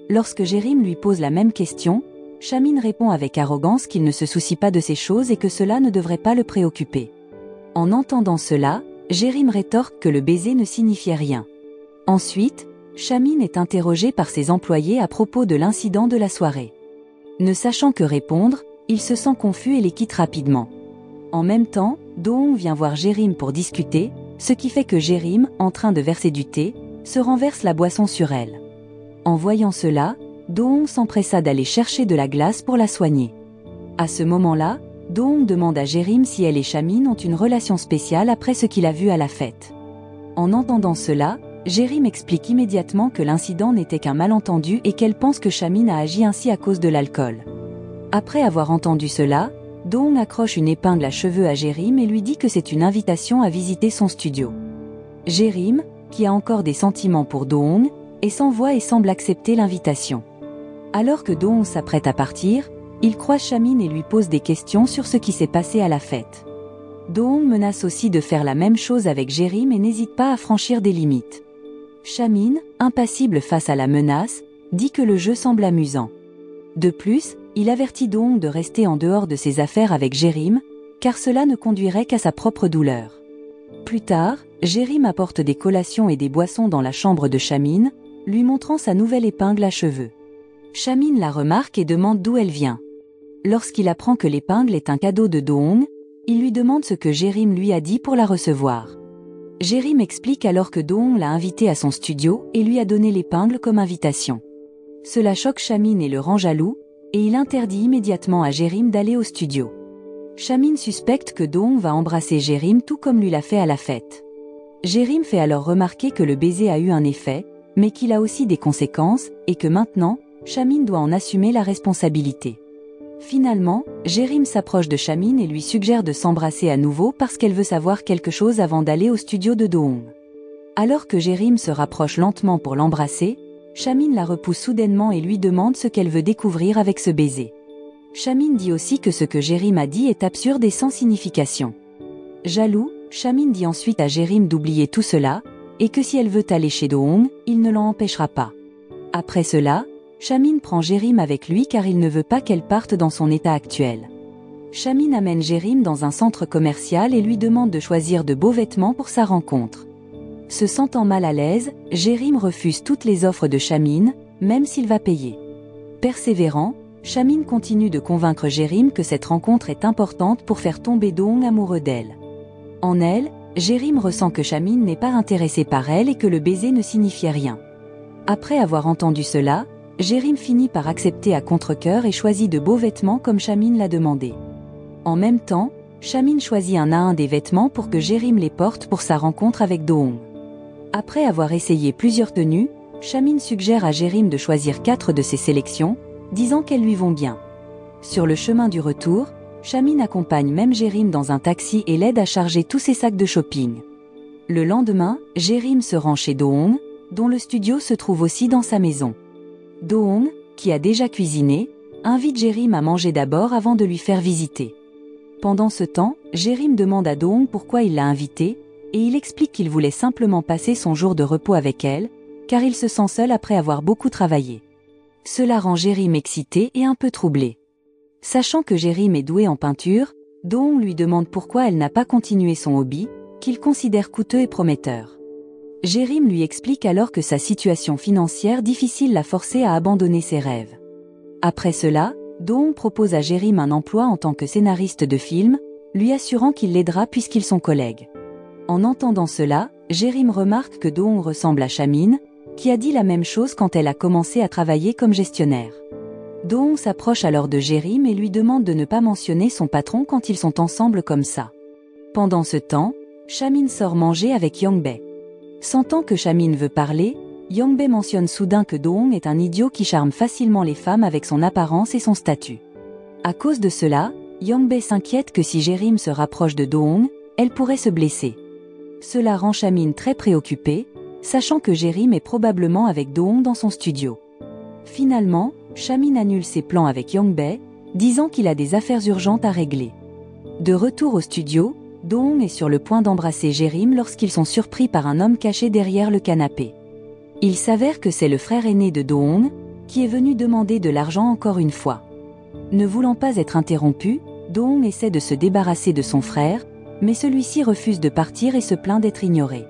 Lorsque Jérim lui pose la même question, Chamin répond avec arrogance qu'il ne se soucie pas de ces choses et que cela ne devrait pas le préoccuper. En entendant cela, Jérim rétorque que le baiser ne signifiait rien. Ensuite, Chamin est interrogé par ses employés à propos de l'incident de la soirée. Ne sachant que répondre, il se sent confus et les quitte rapidement. En même temps, Do-hong vient voir Jérim pour discuter, ce qui fait que Jérim, en train de verser du thé, se renverse la boisson sur elle. En voyant cela, Do-hong s'empressa d'aller chercher de la glace pour la soigner. À ce moment-là, Do-hong demande à Jérim si elle et Chamin ont une relation spéciale après ce qu'il a vu à la fête. En entendant cela, Jérim explique immédiatement que l'incident n'était qu'un malentendu et qu'elle pense que Chamin a agi ainsi à cause de l'alcool. Après avoir entendu cela, Do-hong accroche une épingle à cheveux à Jérim et lui dit que c'est une invitation à visiter son studio. Jérim, qui a encore des sentiments pour Do-hong, est sans voix et semble accepter l'invitation. Alors que Do-hong s'apprête à partir, il croise Chamin et lui pose des questions sur ce qui s'est passé à la fête. Do-hong menace aussi de faire la même chose avec Jérim et n'hésite pas à franchir des limites. Chamin, impassible face à la menace, dit que le jeu semble amusant. De plus, il avertit Do-hong de rester en dehors de ses affaires avec Jérim, car cela ne conduirait qu'à sa propre douleur. Plus tard, Jérim apporte des collations et des boissons dans la chambre de Chamin, lui montrant sa nouvelle épingle à cheveux. Chamin la remarque et demande d'où elle vient. Lorsqu'il apprend que l'épingle est un cadeau de Do-hong, il lui demande ce que Jérim lui a dit pour la recevoir. Jérim explique alors que Do-hong l'a invité à son studio et lui a donné l'épingle comme invitation. Cela choque Chamin et le rend jaloux, et il interdit immédiatement à Jérim d'aller au studio. Chamin suspecte que Do-hong va embrasser Jérim tout comme lui l'a fait à la fête. Jérim fait alors remarquer que le baiser a eu un effet, mais qu'il a aussi des conséquences, et que maintenant, Chamin doit en assumer la responsabilité. Finalement, Jérim s'approche de Chamin et lui suggère de s'embrasser à nouveau parce qu'elle veut savoir quelque chose avant d'aller au studio de Do-hong. Alors que Jérim se rapproche lentement pour l'embrasser, Chamin la repousse soudainement et lui demande ce qu'elle veut découvrir avec ce baiser. Chamin dit aussi que ce que Jérim a dit est absurde et sans signification. Jaloux, Chamin dit ensuite à Jérim d'oublier tout cela, et que si elle veut aller chez Do-hong, il ne l'en empêchera pas. Après cela, Chamin prend Jérim avec lui car il ne veut pas qu'elle parte dans son état actuel. Chamin amène Jérim dans un centre commercial et lui demande de choisir de beaux vêtements pour sa rencontre. Se sentant mal à l'aise, Jérim refuse toutes les offres de Chamin, même s'il va payer. Persévérant, Chamin continue de convaincre Jérim que cette rencontre est importante pour faire tomber Do-hong amoureux d'elle. En elle, Jérim ressent que Chamin n'est pas intéressé par elle et que le baiser ne signifiait rien. Après avoir entendu cela, Jérim finit par accepter à contre-cœur et choisit de beaux vêtements comme Chamin l'a demandé. En même temps, Chamin choisit un à un des vêtements pour que Jérim les porte pour sa rencontre avec Do-hong. Après avoir essayé plusieurs tenues, Chamin suggère à Jérim de choisir 4 de ses sélections, disant qu'elles lui vont bien. Sur le chemin du retour, Chamin accompagne même Jérim dans un taxi et l'aide à charger tous ses sacs de shopping. Le lendemain, Jérim se rend chez Do-hong, dont le studio se trouve aussi dans sa maison. Do-hong, qui a déjà cuisiné, invite Jérim à manger d'abord avant de lui faire visiter. Pendant ce temps, Jérim demande à Do-hong pourquoi il l'a invité, et il explique qu'il voulait simplement passer son jour de repos avec elle, car il se sent seul après avoir beaucoup travaillé. Cela rend Jérim excité et un peu troublé. Sachant que Jérim est doué en peinture, Do-hong lui demande pourquoi elle n'a pas continué son hobby, qu'il considère coûteux et prometteur. Jérim lui explique alors que sa situation financière difficile l'a forcé à abandonner ses rêves. Après cela, Do-hong propose à Jérim un emploi en tant que scénariste de film, lui assurant qu'il l'aidera puisqu'ils sont collègues. En entendant cela, Jérim remarque que Do-hong ressemble à Chamin, qui a dit la même chose quand elle a commencé à travailler comme gestionnaire. Do-hong s'approche alors de Jérim et lui demande de ne pas mentionner son patron quand ils sont ensemble comme ça. Pendant ce temps, Chamin sort manger avec Yong-bae. Sentant que Chamin veut parler, Yong-bae mentionne soudain que Do-hong est un idiot qui charme facilement les femmes avec son apparence et son statut. À cause de cela, Yong-bae s'inquiète que si Jérim se rapproche de Do-hong, elle pourrait se blesser. Cela rend Chamin très préoccupée, sachant que Jérim est probablement avec Do-hong dans son studio. Finalement, Chamin annule ses plans avec Yong-bae, disant qu'il a des affaires urgentes à régler. De retour au studio, Do-hong est sur le point d'embrasser Jérim lorsqu'ils sont surpris par un homme caché derrière le canapé. Il s'avère que c'est le frère aîné de Do-hong, qui est venu demander de l'argent encore une fois. Ne voulant pas être interrompu, Do-hong essaie de se débarrasser de son frère, mais celui-ci refuse de partir et se plaint d'être ignoré.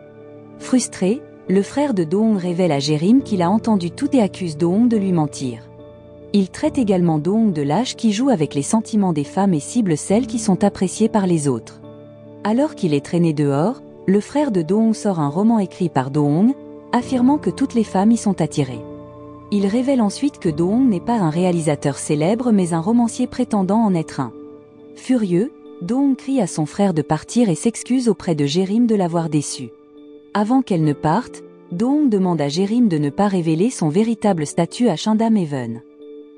Frustré, le frère de Do-hong révèle à Jérim qu'il a entendu tout et accuse Do-hong de lui mentir. Il traite également Do-hong de lâche qui joue avec les sentiments des femmes et cible celles qui sont appréciées par les autres. Alors qu'il est traîné dehors, le frère de Do-hong sort un roman écrit par Do-hong, affirmant que toutes les femmes y sont attirées. Il révèle ensuite que Do-hong n'est pas un réalisateur célèbre mais un romancier prétendant en être un. Furieux, Do-hong crie à son frère de partir et s'excuse auprès de Jérim de l'avoir déçu. Avant qu'elle ne parte, Do-hong demande à Jérim de ne pas révéler son véritable statut à Shindam Haven.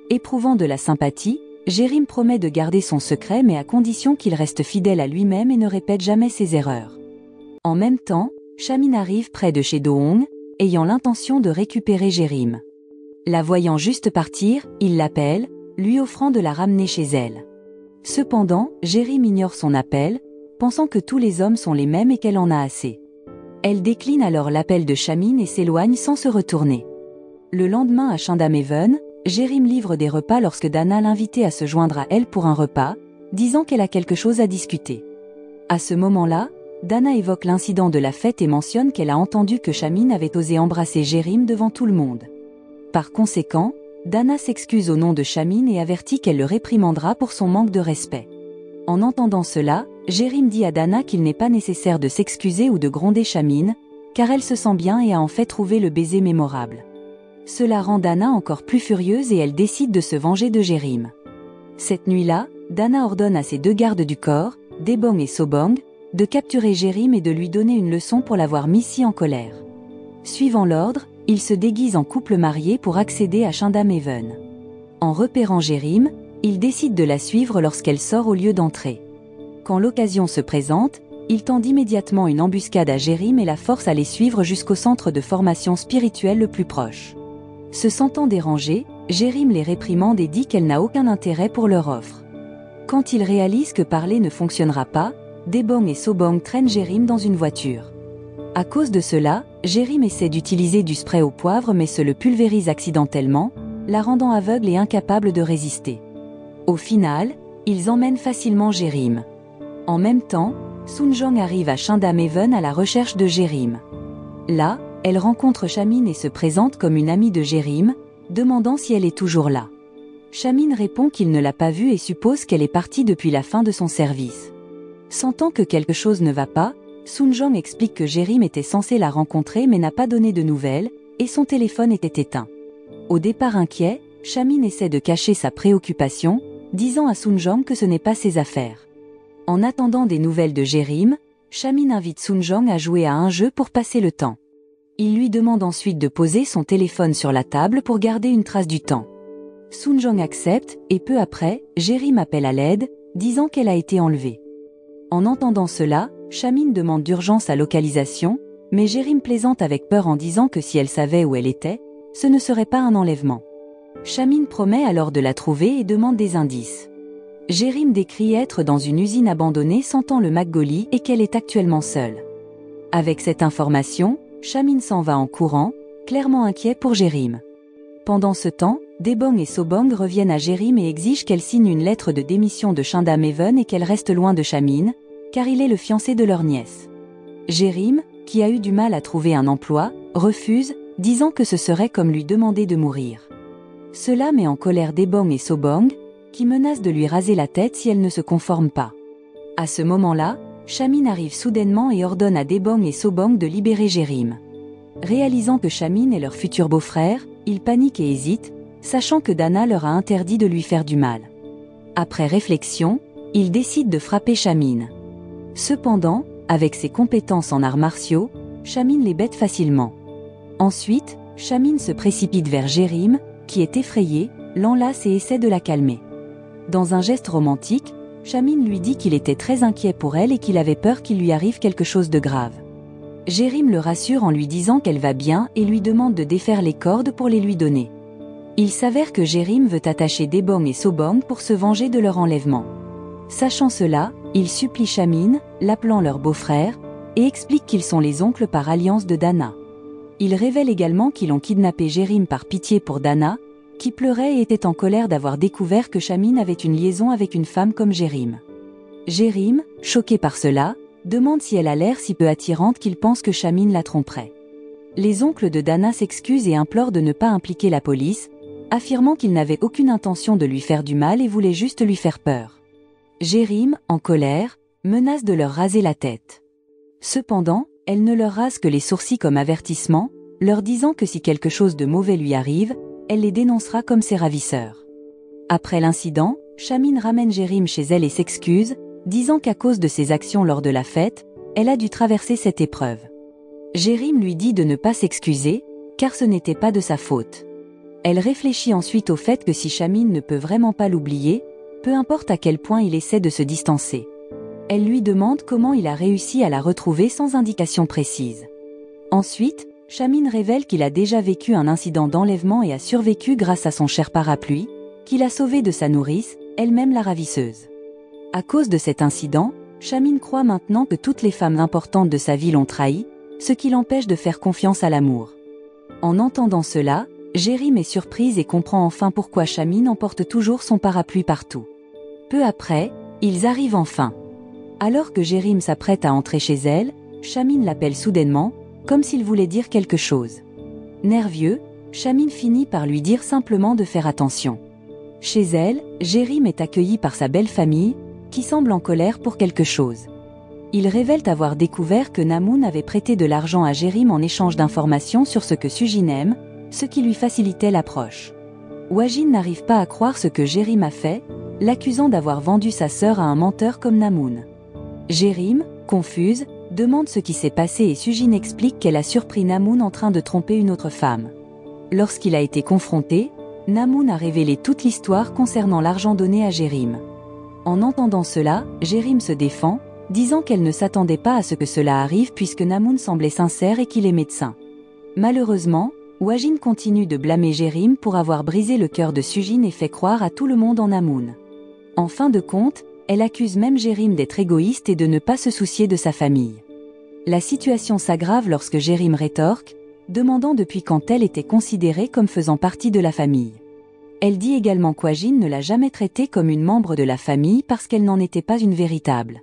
Éprouvant de la sympathie, Jérim promet de garder son secret mais à condition qu'il reste fidèle à lui-même et ne répète jamais ses erreurs. En même temps, Chamin arrive près de chez Do-hong, ayant l'intention de récupérer Jérim. La voyant juste partir, il l'appelle, lui offrant de la ramener chez elle. Cependant, Jérim ignore son appel, pensant que tous les hommes sont les mêmes et qu'elle en a assez. Elle décline alors l'appel de Shameen et s'éloigne sans se retourner. Le lendemain à Shandameven, Jérim livre des repas lorsque Dana l'invitait à se joindre à elle pour un repas, disant qu'elle a quelque chose à discuter. À ce moment-là, Dana évoque l'incident de la fête et mentionne qu'elle a entendu que Shameen avait osé embrasser Jérim devant tout le monde. Par conséquent, Dana s'excuse au nom de Shameen et avertit qu'elle le réprimandera pour son manque de respect. En entendant cela, Jérim dit à Dana qu'il n'est pas nécessaire de s'excuser ou de gronder Shameen, car elle se sent bien et a en fait trouvé le baiser mémorable. Cela rend Dana encore plus furieuse et elle décide de se venger de Jérim. Cette nuit-là, Dana ordonne à ses 2 gardes du corps, Debong et Sobong, de capturer Jérim et de lui donner une leçon pour l'avoir mis si en colère. Suivant l'ordre, ils se déguisent en couple marié pour accéder à Shandameven. En repérant Jérim, ils décident de la suivre lorsqu'elle sort au lieu d'entrée. Quand l'occasion se présente, ils tendent immédiatement une embuscade à Jérim et la forcent à les suivre jusqu'au centre de formation spirituelle le plus proche. Se sentant dérangée, Jérim les réprimande et dit qu'elle n'a aucun intérêt pour leur offre. Quand ils réalisent que parler ne fonctionnera pas, Debong et Sobong traînent Jérim dans une voiture. À cause de cela, Jérim essaie d'utiliser du spray au poivre mais se le pulvérise accidentellement, la rendant aveugle et incapable de résister. Au final, ils emmènent facilement Jérim. En même temps, Sunjong arrive à Shandameven à la recherche de Jérim. Là, elle rencontre Shameen et se présente comme une amie de Jérim, demandant si elle est toujours là. Shameen répond qu'il ne l'a pas vue et suppose qu'elle est partie depuis la fin de son service. Sentant que quelque chose ne va pas, Sunjong explique que Jérim était censé la rencontrer mais n'a pas donné de nouvelles, et son téléphone était éteint. Au départ inquiet, Shameen essaie de cacher sa préoccupation, disant à Sunjong que ce n'est pas ses affaires. En attendant des nouvelles de Jérim, Shameen invite Sunjong à jouer à un jeu pour passer le temps. Il lui demande ensuite de poser son téléphone sur la table pour garder une trace du temps. Sunjong accepte, et peu après, Jérim appelle à l'aide, disant qu'elle a été enlevée. En entendant cela, Shameen demande d'urgence sa localisation, mais Jérim plaisante avec peur en disant que si elle savait où elle était, ce ne serait pas un enlèvement. Shameen promet alors de la trouver et demande des indices. Jérim décrit être dans une usine abandonnée sentant le Makgoli et qu'elle est actuellement seule. Avec cette information, Shameen s'en va en courant, clairement inquiet pour Jérim. Pendant ce temps, Debong et Sobong reviennent à Jérim et exigent qu'elle signe une lettre de démission de Shandameven et qu'elle reste loin de Shameen, car il est le fiancé de leur nièce. Jérim, qui a eu du mal à trouver un emploi, refuse, disant que ce serait comme lui demander de mourir. Cela met en colère Debong et Sobong, qui menacent de lui raser la tête si elle ne se conforme pas. À ce moment-là, Shameen arrive soudainement et ordonne à Debong et Sobong de libérer Jérim. Réalisant que Shameen est leur futur beau-frère, ils paniquent et hésitent, sachant que Dana leur a interdit de lui faire du mal. Après réflexion, ils décident de frapper Shameen. Cependant, avec ses compétences en arts martiaux, Shameen les bête facilement. Ensuite, Shameen se précipite vers Jérim, qui est effrayé, l'enlace et essaie de la calmer. Dans un geste romantique, Shameen lui dit qu'il était très inquiet pour elle et qu'il avait peur qu'il lui arrive quelque chose de grave. Jérim le rassure en lui disant qu'elle va bien et lui demande de défaire les cordes pour les lui donner. Il s'avère que Jérim veut attacher Debong et Sobong pour se venger de leur enlèvement. Sachant cela, il supplie Shameen, l'appelant leur beau-frère, et explique qu'ils sont les oncles par alliance de Dana. Il révèle également qu'ils ont kidnappé Jérim par pitié pour Dana, qui pleurait et était en colère d'avoir découvert que Shameen avait une liaison avec une femme comme Jérim. Jérim, choqué par cela, demande si elle a l'air si peu attirante qu'il pense que Shameen la tromperait. Les oncles de Dana s'excusent et implorent de ne pas impliquer la police, affirmant qu'ils n'avaient aucune intention de lui faire du mal et voulaient juste lui faire peur. Jérim, en colère, menace de leur raser la tête. Cependant, elle ne leur rase que les sourcils comme avertissement, leur disant que si quelque chose de mauvais lui arrive, elle les dénoncera comme ses ravisseurs. Après l'incident, Shameen ramène Jérim chez elle et s'excuse, disant qu'à cause de ses actions lors de la fête, elle a dû traverser cette épreuve. Jérim lui dit de ne pas s'excuser, car ce n'était pas de sa faute. Elle réfléchit ensuite au fait que si Shameen ne peut vraiment pas l'oublier, peu importe à quel point il essaie de se distancer. Elle lui demande comment il a réussi à la retrouver sans indication précise. Ensuite, Shameen révèle qu'il a déjà vécu un incident d'enlèvement et a survécu grâce à son cher parapluie, qui l'a sauvée de sa nourrice, elle-même la ravisseuse. À cause de cet incident, Shamin croit maintenant que toutes les femmes importantes de sa vie l'ont trahi, ce qui l'empêche de faire confiance à l'amour. En entendant cela, Jérim est surprise et comprend enfin pourquoi Shamin emporte toujours son parapluie partout. Peu après, ils arrivent enfin. Alors que Jérim s'apprête à entrer chez elle, Shamin l'appelle soudainement, comme s'il voulait dire quelque chose. Nerveux, Shamin finit par lui dire simplement de faire attention. Chez elle, Jérim est accueilli par sa belle famille, qui semble en colère pour quelque chose. Ils révèlent avoir découvert que Namoun avait prêté de l'argent à Jérim en échange d'informations sur ce que Sujin aime, ce qui lui facilitait l'approche. Wajin n'arrive pas à croire ce que Jérim a fait, l'accusant d'avoir vendu sa sœur à un menteur comme Namoun. Jérim, confuse, demande ce qui s'est passé et Sujin explique qu'elle a surpris Namoun en train de tromper une autre femme. Lorsqu'il a été confronté, Namoun a révélé toute l'histoire concernant l'argent donné à Jérim. En entendant cela, Jérim se défend, disant qu'elle ne s'attendait pas à ce que cela arrive puisque Namoun semblait sincère et qu'il est médecin. Malheureusement, Wajin continue de blâmer Jérim pour avoir brisé le cœur de Sujin et fait croire à tout le monde en Namoun. En fin de compte, elle accuse même Jérim d'être égoïste et de ne pas se soucier de sa famille. La situation s'aggrave lorsque Jérim rétorque, demandant depuis quand elle était considérée comme faisant partie de la famille. Elle dit également qu'Wajin ne l'a jamais traitée comme une membre de la famille parce qu'elle n'en était pas une véritable.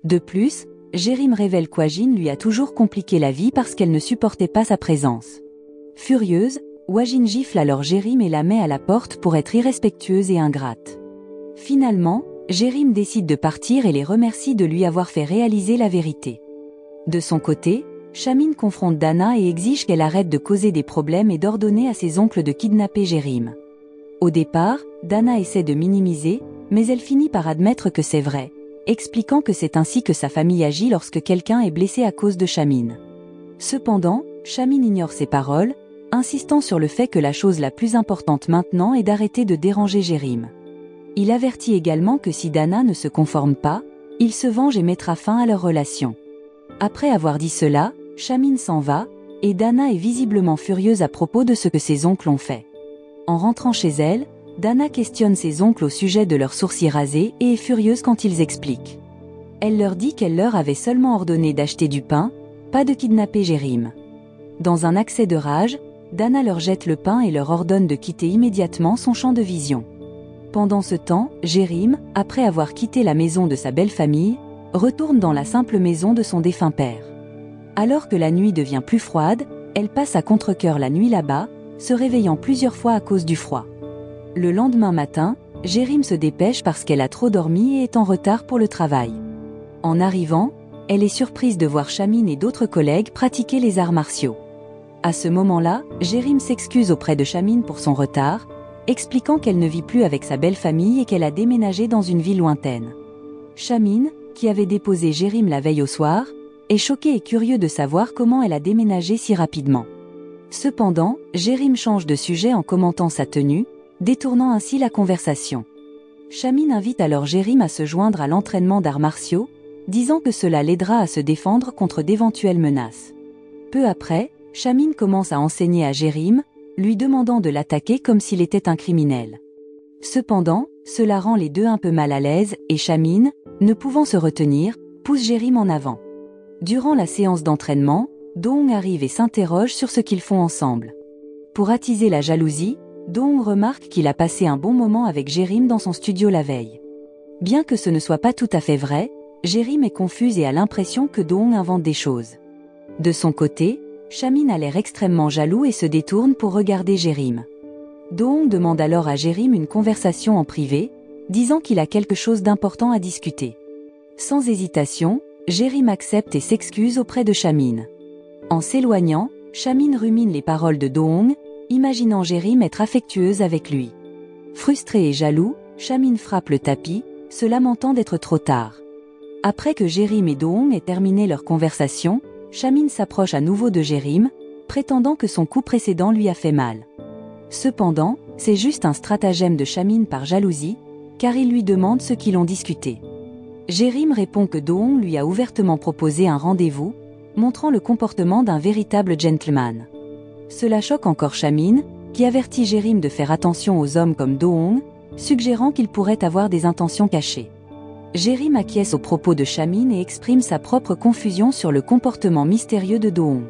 De plus, Jérim révèle qu'Wajin lui a toujours compliqué la vie parce qu'elle ne supportait pas sa présence. Furieuse, Wajin gifle alors Jérim et la met à la porte pour être irrespectueuse et ingrate. Finalement, Jérim décide de partir et les remercie de lui avoir fait réaliser la vérité. De son côté, Shamin confronte Dana et exige qu'elle arrête de causer des problèmes et d'ordonner à ses oncles de kidnapper Jérim. Au départ, Dana essaie de minimiser, mais elle finit par admettre que c'est vrai, expliquant que c'est ainsi que sa famille agit lorsque quelqu'un est blessé à cause de Shamin. Cependant, Shamin ignore ses paroles, insistant sur le fait que la chose la plus importante maintenant est d'arrêter de déranger Jérim. Il avertit également que si Dana ne se conforme pas, il se venge et mettra fin à leur relation. Après avoir dit cela, Shamin s'en va, et Dana est visiblement furieuse à propos de ce que ses oncles ont fait. En rentrant chez elle, Dana questionne ses oncles au sujet de leurs sourcils rasés et est furieuse quand ils expliquent. Elle leur dit qu'elle leur avait seulement ordonné d'acheter du pain, pas de kidnapper Jérim. Dans un accès de rage, Dana leur jette le pain et leur ordonne de quitter immédiatement son champ de vision. Pendant ce temps, Jérim, après avoir quitté la maison de sa belle famille, retourne dans la simple maison de son défunt père. Alors que la nuit devient plus froide, elle passe à contre-cœur la nuit là-bas, se réveillant plusieurs fois à cause du froid. Le lendemain matin, Jérim se dépêche parce qu'elle a trop dormi et est en retard pour le travail. En arrivant, elle est surprise de voir Shamin et d'autres collègues pratiquer les arts martiaux. À ce moment-là, Jérim s'excuse auprès de Shamin pour son retard, expliquant qu'elle ne vit plus avec sa belle famille et qu'elle a déménagé dans une ville lointaine. Shamin, qui avait déposé Jérim la veille au soir, est choqué et curieux de savoir comment elle a déménagé si rapidement. Cependant, Jérim change de sujet en commentant sa tenue, détournant ainsi la conversation. Shamin invite alors Jérim à se joindre à l'entraînement d'arts martiaux, disant que cela l'aidera à se défendre contre d'éventuelles menaces. Peu après, Shamin commence à enseigner à Jérim, lui demandant de l'attaquer comme s'il était un criminel. Cependant, cela rend les deux un peu mal à l'aise et Shamin, ne pouvant se retenir, pousse Jérim en avant. Durant la séance d'entraînement, Doong arrive et s'interroge sur ce qu'ils font ensemble. Pour attiser la jalousie, Doong remarque qu'il a passé un bon moment avec Jérim dans son studio la veille. Bien que ce ne soit pas tout à fait vrai, Jérim est confuse et a l'impression que Doong invente des choses. De son côté, Shamin a l'air extrêmement jaloux et se détourne pour regarder Jérim. Doong demande alors à Jérim une conversation en privé, disant qu'il a quelque chose d'important à discuter. Sans hésitation, Jérim accepte et s'excuse auprès de Shamin. En s'éloignant, Shamin rumine les paroles de Doong, imaginant Jérim être affectueuse avec lui. Frustré et jaloux, Shamin frappe le tapis, se lamentant d'être trop tard. Après que Jérim et Doong aient terminé leur conversation, Shamin s'approche à nouveau de Jérim, prétendant que son coup précédent lui a fait mal. Cependant, c'est juste un stratagème de Shamin par jalousie, car il lui demande ce qu'ils ont discuté. Jérim répond que Doong lui a ouvertement proposé un rendez-vous, montrant le comportement d'un véritable gentleman. Cela choque encore Shamin, qui avertit Jérim de faire attention aux hommes comme Doong, suggérant qu'il pourrait avoir des intentions cachées. Jérim acquiesce aux propos de Chamine et exprime sa propre confusion sur le comportement mystérieux de Do-hong.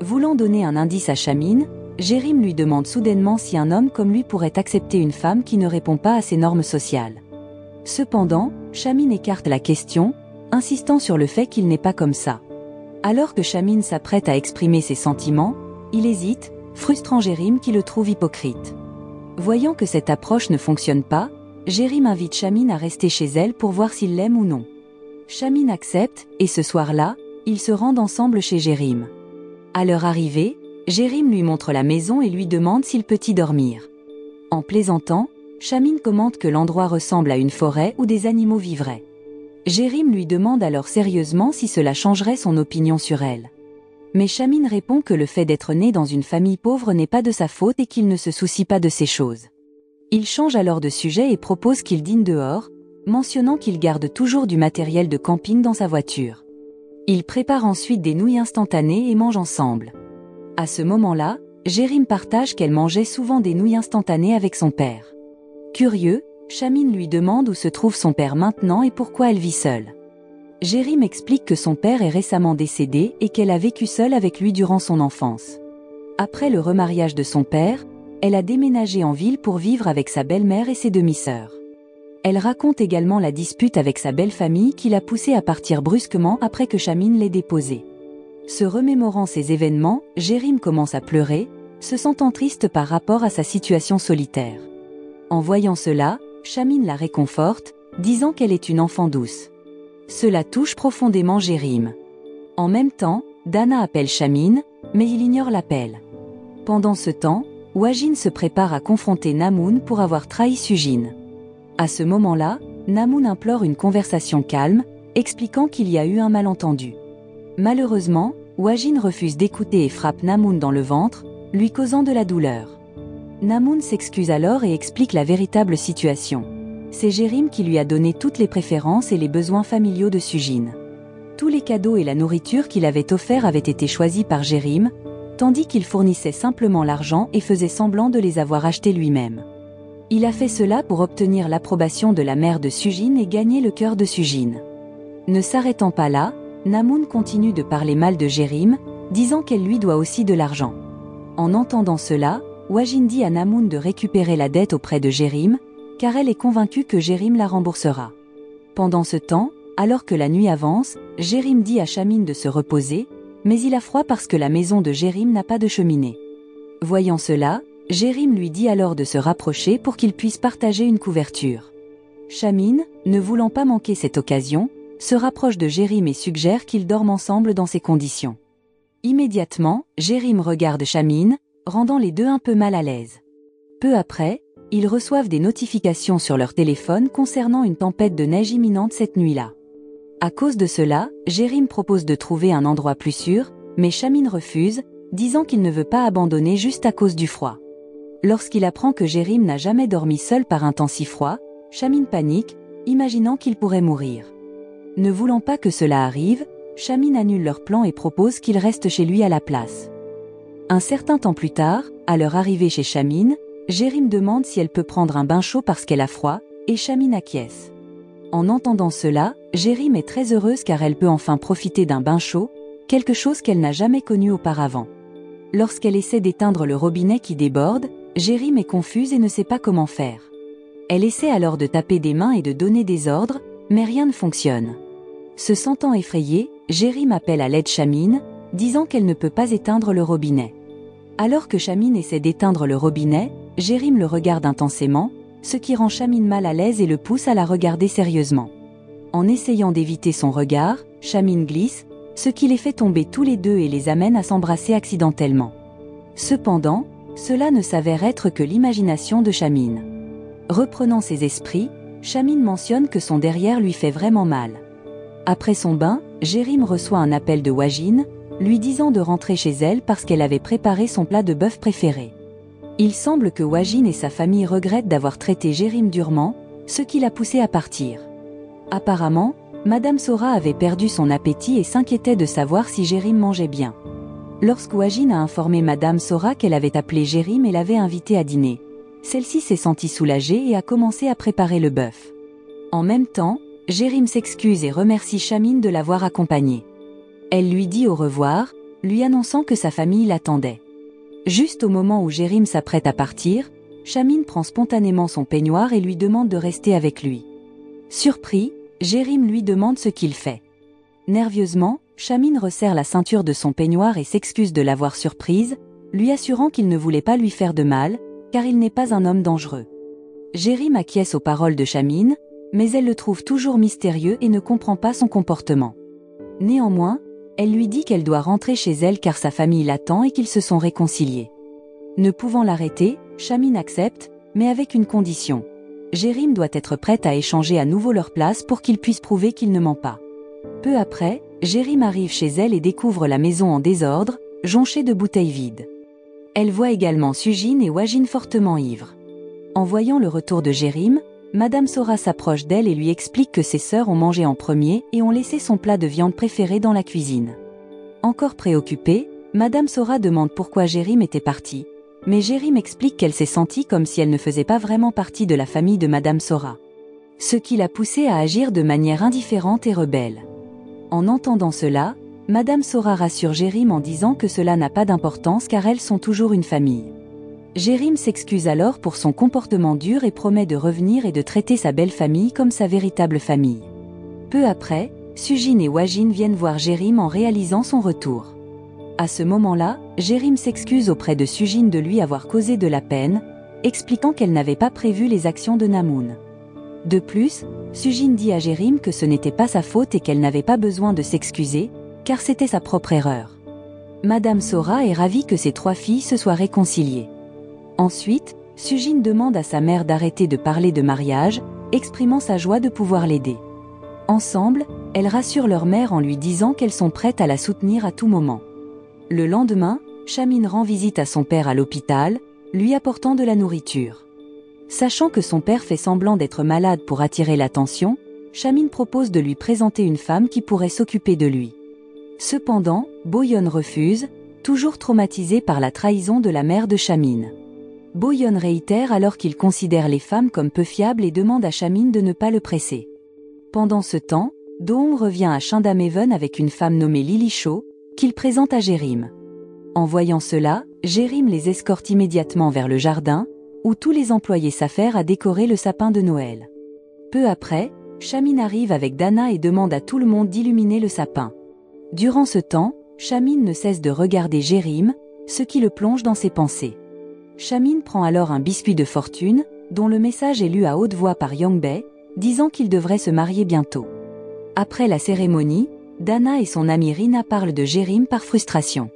Voulant donner un indice à Chamine, Jérim lui demande soudainement si un homme comme lui pourrait accepter une femme qui ne répond pas à ses normes sociales. Cependant, Chamine écarte la question, insistant sur le fait qu'il n'est pas comme ça. Alors que Chamine s'apprête à exprimer ses sentiments, il hésite, frustrant Jérim qui le trouve hypocrite. Voyant que cette approche ne fonctionne pas, Jérim invite Chamine à rester chez elle pour voir s'il l'aime ou non. Chamine accepte, et ce soir-là, ils se rendent ensemble chez Jérim. À leur arrivée, Jérim lui montre la maison et lui demande s'il peut y dormir. En plaisantant, Chamine commente que l'endroit ressemble à une forêt où des animaux vivraient. Jérim lui demande alors sérieusement si cela changerait son opinion sur elle. Mais Chamine répond que le fait d'être né dans une famille pauvre n'est pas de sa faute et qu'il ne se soucie pas de ces choses. Il change alors de sujet et propose qu'il dîne dehors, mentionnant qu'il garde toujours du matériel de camping dans sa voiture. Ils préparent ensuite des nouilles instantanées et mangent ensemble. À ce moment-là, Jérim partage qu'elle mangeait souvent des nouilles instantanées avec son père. Curieux, Chamine lui demande où se trouve son père maintenant et pourquoi elle vit seule. Jérim explique que son père est récemment décédé et qu'elle a vécu seule avec lui durant son enfance. Après le remariage de son père, elle a déménagé en ville pour vivre avec sa belle-mère et ses demi-sœurs. Elle raconte également la dispute avec sa belle-famille qui l'a poussée à partir brusquement après que Chamine l'ait déposée. Se remémorant ces événements, Jérim commence à pleurer, se sentant triste par rapport à sa situation solitaire. En voyant cela, Chamine la réconforte, disant qu'elle est une enfant douce. Cela touche profondément Jérim. En même temps, Dana appelle Chamine, mais il ignore l'appel. Pendant ce temps, Wajin se prépare à confronter Namoun pour avoir trahi Sujin. À ce moment-là, Namoun implore une conversation calme, expliquant qu'il y a eu un malentendu. Malheureusement, Wajin refuse d'écouter et frappe Namoun dans le ventre, lui causant de la douleur. Namoun s'excuse alors et explique la véritable situation. C'est Jérim qui lui a donné toutes les préférences et les besoins familiaux de Sujin. Tous les cadeaux et la nourriture qu'il avait offerts avaient été choisis par Jérim, tandis qu'il fournissait simplement l'argent et faisait semblant de les avoir achetés lui-même. Il a fait cela pour obtenir l'approbation de la mère de Sujin et gagner le cœur de Sujin. Ne s'arrêtant pas là, Namoun continue de parler mal de Jérim, disant qu'elle lui doit aussi de l'argent. En entendant cela, Wajin dit à Namoun de récupérer la dette auprès de Jérim, car elle est convaincue que Jérim la remboursera. Pendant ce temps, alors que la nuit avance, Jérim dit à Chamine de se reposer, mais il a froid parce que la maison de Jérim n'a pas de cheminée. Voyant cela, Jérim lui dit alors de se rapprocher pour qu'ils puissent partager une couverture. Chamine, ne voulant pas manquer cette occasion, se rapproche de Jérim et suggère qu'ils dorment ensemble dans ces conditions. Immédiatement, Jérim regarde Chamine, rendant les deux un peu mal à l'aise. Peu après, ils reçoivent des notifications sur leur téléphone concernant une tempête de neige imminente cette nuit-là. À cause de cela, Jérim propose de trouver un endroit plus sûr, mais Chamine refuse, disant qu'il ne veut pas abandonner juste à cause du froid. Lorsqu'il apprend que Jérim n'a jamais dormi seul par un temps si froid, Chamine panique, imaginant qu'il pourrait mourir. Ne voulant pas que cela arrive, Chamine annule leur plan et propose qu'il reste chez lui à la place. Un certain temps plus tard, à leur arrivée chez Chamine, Jérim demande si elle peut prendre un bain chaud parce qu'elle a froid, et Chamine acquiesce. En entendant cela, Jérim est très heureuse car elle peut enfin profiter d'un bain chaud, quelque chose qu'elle n'a jamais connu auparavant. Lorsqu'elle essaie d'éteindre le robinet qui déborde, Jérim est confuse et ne sait pas comment faire. Elle essaie alors de taper des mains et de donner des ordres, mais rien ne fonctionne. Se sentant effrayée, Jérim appelle à l'aide Chamine, disant qu'elle ne peut pas éteindre le robinet. Alors que Chamine essaie d'éteindre le robinet, Jérim le regarde intensément, ce qui rend Chamine mal à l'aise et le pousse à la regarder sérieusement. En essayant d'éviter son regard, Chamine glisse, ce qui les fait tomber tous les deux et les amène à s'embrasser accidentellement. Cependant, cela ne s'avère être que l'imagination de Chamine. Reprenant ses esprits, Chamine mentionne que son derrière lui fait vraiment mal. Après son bain, Jérim reçoit un appel de Wajin, lui disant de rentrer chez elle parce qu'elle avait préparé son plat de bœuf préféré. Il semble que Wajin et sa famille regrettent d'avoir traité Jérim durement, ce qui l'a poussé à partir. Apparemment, Madame Sora avait perdu son appétit et s'inquiétait de savoir si Jérim mangeait bien. Lorsque Wajin a informé Madame Sora qu'elle avait appelé Jérim et l'avait invité à dîner, Celle-ci s'est sentie soulagée et a commencé à préparer le bœuf. En même temps, Jérim s'excuse et remercie Shamine de l'avoir accompagnée. Elle lui dit au revoir, lui annonçant que sa famille l'attendait. Juste au moment où Jérim s'apprête à partir, Shamine prend spontanément son peignoir et lui demande de rester avec lui. Surpris, Jérim lui demande ce qu'il fait. Nerveusement, Shamine resserre la ceinture de son peignoir et s'excuse de l'avoir surprise, lui assurant qu'il ne voulait pas lui faire de mal, car il n'est pas un homme dangereux. Jérim acquiesce aux paroles de Shamine, mais elle le trouve toujours mystérieux et ne comprend pas son comportement. Néanmoins, elle lui dit qu'elle doit rentrer chez elle car sa famille l'attend et qu'ils se sont réconciliés. Ne pouvant l'arrêter, Shamine accepte, mais avec une condition. Jérim doit être prête à échanger à nouveau leur place pour qu'il puisse prouver qu'il ne ment pas. Peu après, Jérim arrive chez elle et découvre la maison en désordre, jonchée de bouteilles vides. Elle voit également Sujin et Wajin fortement ivres. En voyant le retour de Jérim, Madame Sora s'approche d'elle et lui explique que ses sœurs ont mangé en premier et ont laissé son plat de viande préféré dans la cuisine. Encore préoccupée, Madame Sora demande pourquoi Jérim était parti, mais Jérim explique qu'elle s'est sentie comme si elle ne faisait pas vraiment partie de la famille de Madame Sora. Ce qui l'a poussée à agir de manière indifférente et rebelle. En entendant cela, Madame Sora rassure Jérim en disant que cela n'a pas d'importance car elles sont toujours une famille. Jérim s'excuse alors pour son comportement dur et promet de revenir et de traiter sa belle famille comme sa véritable famille. Peu après, Sujin et Wajin viennent voir Jérim en réalisant son retour. À ce moment-là, Jérim s'excuse auprès de Sujin de lui avoir causé de la peine, expliquant qu'elle n'avait pas prévu les actions de Namoun. De plus, Sujin dit à Jérim que ce n'était pas sa faute et qu'elle n'avait pas besoin de s'excuser, car c'était sa propre erreur. Madame Sora est ravie que ses 3 filles se soient réconciliées. Ensuite, Sujin demande à sa mère d'arrêter de parler de mariage, exprimant sa joie de pouvoir l'aider. Ensemble, elles rassurent leur mère en lui disant qu'elles sont prêtes à la soutenir à tout moment. Le lendemain, Shamine rend visite à son père à l'hôpital, lui apportant de la nourriture. Sachant que son père fait semblant d'être malade pour attirer l'attention, Shamine propose de lui présenter une femme qui pourrait s'occuper de lui. Cependant, Boyon refuse, toujours traumatisé par la trahison de la mère de Shamine. Boyon réitère alors qu'il considère les femmes comme peu fiables et demande à Shamine de ne pas le presser. Pendant ce temps, Doong revient à Shindameven avec une femme nommée Lily Shaw, qu'il présente à Jérim. En voyant cela, Jérim les escorte immédiatement vers le jardin, où tous les employés s'affairent à décorer le sapin de Noël. Peu après, Shamine arrive avec Dana et demande à tout le monde d'illuminer le sapin. Durant ce temps, Shamine ne cesse de regarder Jérim, ce qui le plonge dans ses pensées. Shamine prend alors un biscuit de fortune, dont le message est lu à haute voix par Yongbei, disant qu'il devrait se marier bientôt. Après la cérémonie, Dana et son amie Rina parlent de Jérim par frustration.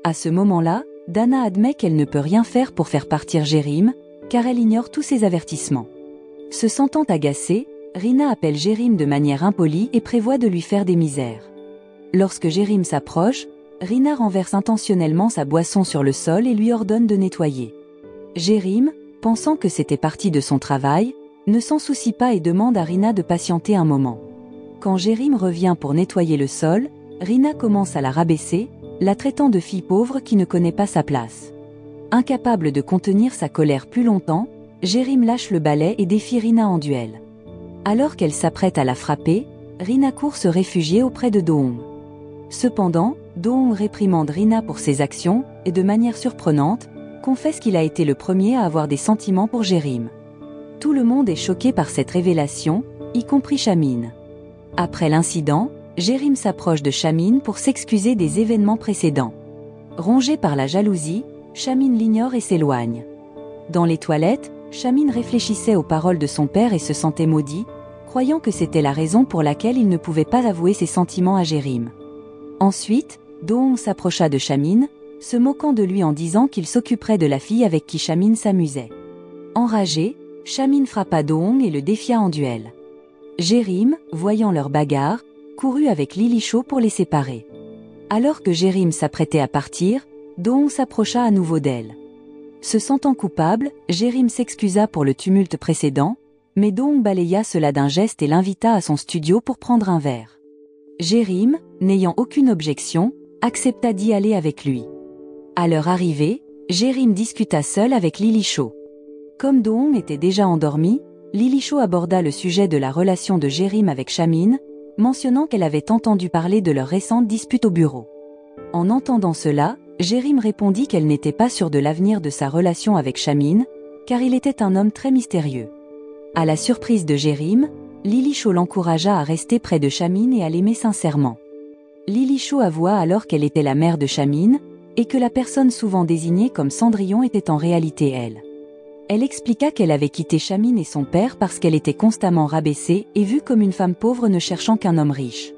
À ce moment-là, Dana admet qu'elle ne peut rien faire pour faire partir Jérim, car elle ignore tous ses avertissements. Se sentant agacée, Rina appelle Jérim de manière impolie et prévoit de lui faire des misères. Lorsque Jérim s'approche, Rina renverse intentionnellement sa boisson sur le sol et lui ordonne de nettoyer. Jérim, pensant que c'était partie de son travail, ne s'en soucie pas et demande à Rina de patienter un moment. Quand Jérim revient pour nettoyer le sol, Rina commence à la rabaisser, la traitant de fille pauvre qui ne connaît pas sa place. Incapable de contenir sa colère plus longtemps, Jérim lâche le balai et défie Rina en duel. Alors qu'elle s'apprête à la frapper, Rina court se réfugier auprès de Doong. Cependant, Doong réprimande Rina pour ses actions et de manière surprenante, confesse qu'il a été le premier à avoir des sentiments pour Jérim. Tout le monde est choqué par cette révélation, y compris Shamine. Après l'incident, Jérim s'approche de Shamine pour s'excuser des événements précédents. Rongée par la jalousie, Shamine l'ignore et s'éloigne. Dans les toilettes, Shamine réfléchissait aux paroles de son père et se sentait maudit, croyant que c'était la raison pour laquelle il ne pouvait pas avouer ses sentiments à Jérim. Ensuite, Doong s'approcha de Shamine, se moquant de lui en disant qu'il s'occuperait de la fille avec qui Shamine s'amusait. Enragé, Shamine frappa Doong et le défia en duel. Jérim, voyant leur bagarre, courut avec Lily Shaw pour les séparer. Alors que Jérim s'apprêtait à partir, Doong s'approcha à nouveau d'elle. Se sentant coupable, Jérim s'excusa pour le tumulte précédent, mais Doong balaya cela d'un geste et l'invita à son studio pour prendre un verre. Jérim, n'ayant aucune objection, accepta d'y aller avec lui. À leur arrivée, Jérim discuta seul avec Lily Shaw. Comme Do-hong était déjà endormie, Lily-Cho aborda le sujet de la relation de Jérim avec Chamin, mentionnant qu'elle avait entendu parler de leur récente dispute au bureau. En entendant cela, Jérim répondit qu'elle n'était pas sûre de l'avenir de sa relation avec Chamin, car il était un homme très mystérieux. À la surprise de Jérim, Lily-Cho l'encouragea à rester près de Chamin et à l'aimer sincèrement. Lily-Cho avoua alors qu'elle était la mère de Chamin, et que la personne souvent désignée comme Cendrillon était en réalité elle. Elle expliqua qu'elle avait quitté Chamin et son père parce qu'elle était constamment rabaissée et vue comme une femme pauvre ne cherchant qu'un homme riche.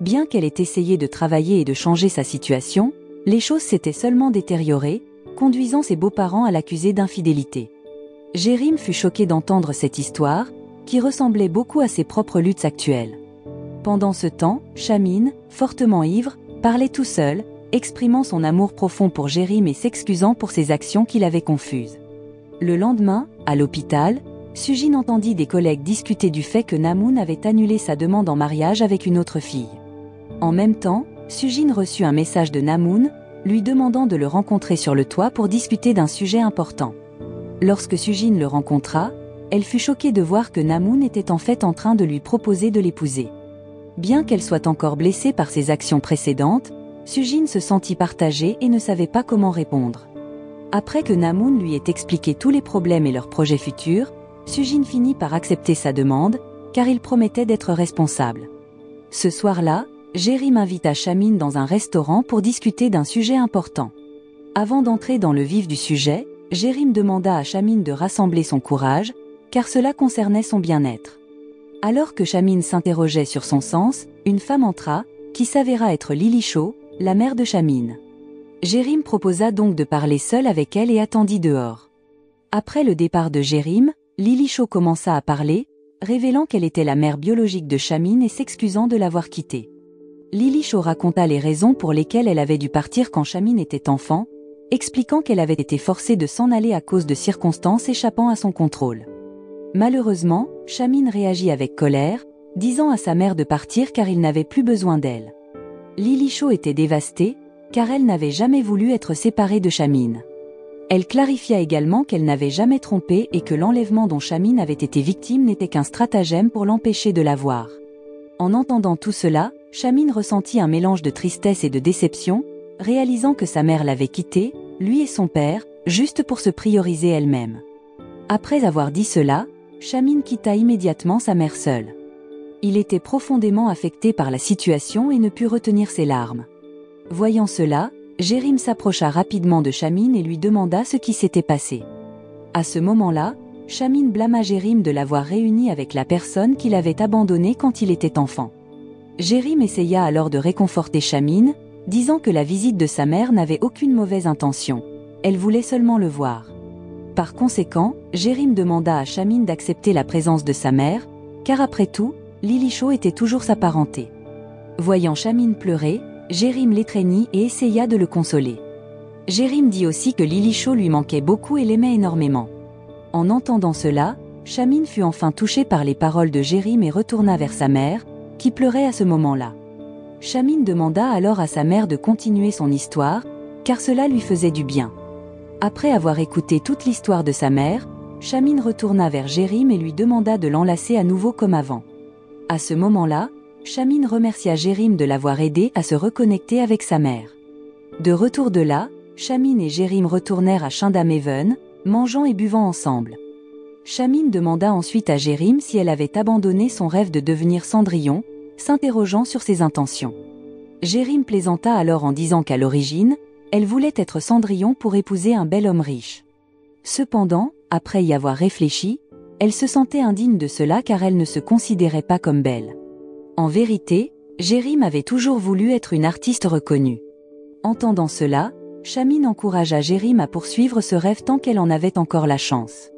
Bien qu'elle ait essayé de travailler et de changer sa situation, les choses s'étaient seulement détériorées, conduisant ses beaux-parents à l'accuser d'infidélité. Jérim fut choqué d'entendre cette histoire, qui ressemblait beaucoup à ses propres luttes actuelles. Pendant ce temps, Chamin, fortement ivre, parlait tout seul, exprimant son amour profond pour Jérim et s'excusant pour ses actions qui l'avaient confuse. Le lendemain, à l'hôpital, Sujin entendit des collègues discuter du fait que Namoon avait annulé sa demande en mariage avec une autre fille. En même temps, Sujin reçut un message de Namoon, lui demandant de le rencontrer sur le toit pour discuter d'un sujet important. Lorsque Sujin le rencontra, elle fut choquée de voir que Namoon était en fait en train de lui proposer de l'épouser. Bien qu'elle soit encore blessée par ses actions précédentes, Sujin se sentit partagée et ne savait pas comment répondre. Après que Namoon lui ait expliqué tous les problèmes et leurs projets futurs, Sujin finit par accepter sa demande, car il promettait d'être responsable. Ce soir-là, Jérim invita Chamin dans un restaurant pour discuter d'un sujet important. Avant d'entrer dans le vif du sujet, Jérim demanda à Chamin de rassembler son courage, car cela concernait son bien-être. Alors que Chamin s'interrogeait sur son sens, une femme entra, qui s'avéra être Lily-Cho, la mère de Chamin. Jérim proposa donc de parler seul avec elle et attendit dehors. Après le départ de Jérim, Lily-Cho commença à parler, révélant qu'elle était la mère biologique de Chamin et s'excusant de l'avoir quittée. Lily-Cho raconta les raisons pour lesquelles elle avait dû partir quand Chamin était enfant, expliquant qu'elle avait été forcée de s'en aller à cause de circonstances échappant à son contrôle. Malheureusement, Chamin réagit avec colère, disant à sa mère de partir car il n'avait plus besoin d'elle. Lily-Cho était dévastée, car elle n'avait jamais voulu être séparée de Chamin. Elle clarifia également qu'elle n'avait jamais trompé et que l'enlèvement dont Chamin avait été victime n'était qu'un stratagème pour l'empêcher de la voir. En entendant tout cela, Chamin ressentit un mélange de tristesse et de déception, réalisant que sa mère l'avait quittée, lui et son père, juste pour se prioriser elle-même. Après avoir dit cela, Chamin quitta immédiatement sa mère seule. Il était profondément affecté par la situation et ne put retenir ses larmes. Voyant cela, Jérim s'approcha rapidement de Chamin et lui demanda ce qui s'était passé. À ce moment-là, Chamin blâma Jérim de l'avoir réuni avec la personne qu'il avait abandonnée quand il était enfant. Jérim essaya alors de réconforter Chamin, disant que la visite de sa mère n'avait aucune mauvaise intention. Elle voulait seulement le voir. Par conséquent, Jérim demanda à Chamin d'accepter la présence de sa mère, car après tout, Lily-Cho était toujours sa parentée. Voyant Chamin pleurer, Jérim l'étreignit et essaya de le consoler. Jérim dit aussi que Lily-Cho lui manquait beaucoup et l'aimait énormément. En entendant cela, Chamin fut enfin touché par les paroles de Jérim et retourna vers sa mère, qui pleurait à ce moment-là. Chamin demanda alors à sa mère de continuer son histoire, car cela lui faisait du bien. Après avoir écouté toute l'histoire de sa mère, Chamin retourna vers Jérim et lui demanda de l'enlacer à nouveau comme avant. À ce moment-là, Chamin remercia Jérim de l'avoir aidé à se reconnecter avec sa mère. De retour de là, Chamin et Jérim retournèrent à Shindam-Haven, mangeant et buvant ensemble. Chamin demanda ensuite à Jérim si elle avait abandonné son rêve de devenir Cendrillon, s'interrogeant sur ses intentions. Jérim plaisanta alors en disant qu'à l'origine, elle voulait être Cendrillon pour épouser un bel homme riche. Cependant, après y avoir réfléchi, elle se sentait indigne de cela car elle ne se considérait pas comme belle. En vérité, Jérim avait toujours voulu être une artiste reconnue. Entendant cela, Chamin encouragea Jérim à poursuivre ce rêve tant qu'elle en avait encore la chance.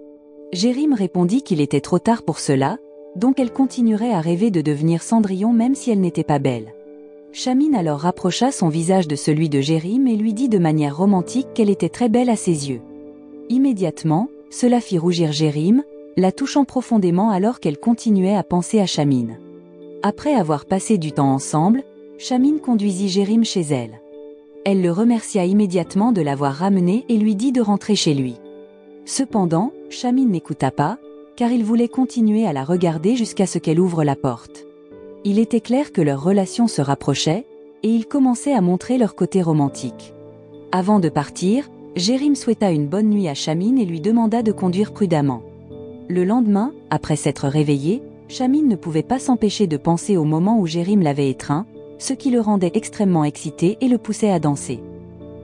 Jérim répondit qu'il était trop tard pour cela, donc elle continuerait à rêver de devenir Cendrillon même si elle n'était pas belle. Chamin alors rapprocha son visage de celui de Jérim et lui dit de manière romantique qu'elle était très belle à ses yeux. Immédiatement, cela fit rougir Jérim, la touchant profondément alors qu'elle continuait à penser à Chamin. Après avoir passé du temps ensemble, Chamin conduisit Jérim chez elle. Elle le remercia immédiatement de l'avoir ramené et lui dit de rentrer chez lui. Cependant, Shamin n'écouta pas, car il voulait continuer à la regarder jusqu'à ce qu'elle ouvre la porte. Il était clair que leur relation se rapprochait, et ils commençaient à montrer leur côté romantique. Avant de partir, Jérime souhaita une bonne nuit à Shamin et lui demanda de conduire prudemment. Le lendemain, après s'être réveillé, Shamin ne pouvait pas s'empêcher de penser au moment où Jérime l'avait étreint, ce qui le rendait extrêmement excité et le poussait à danser.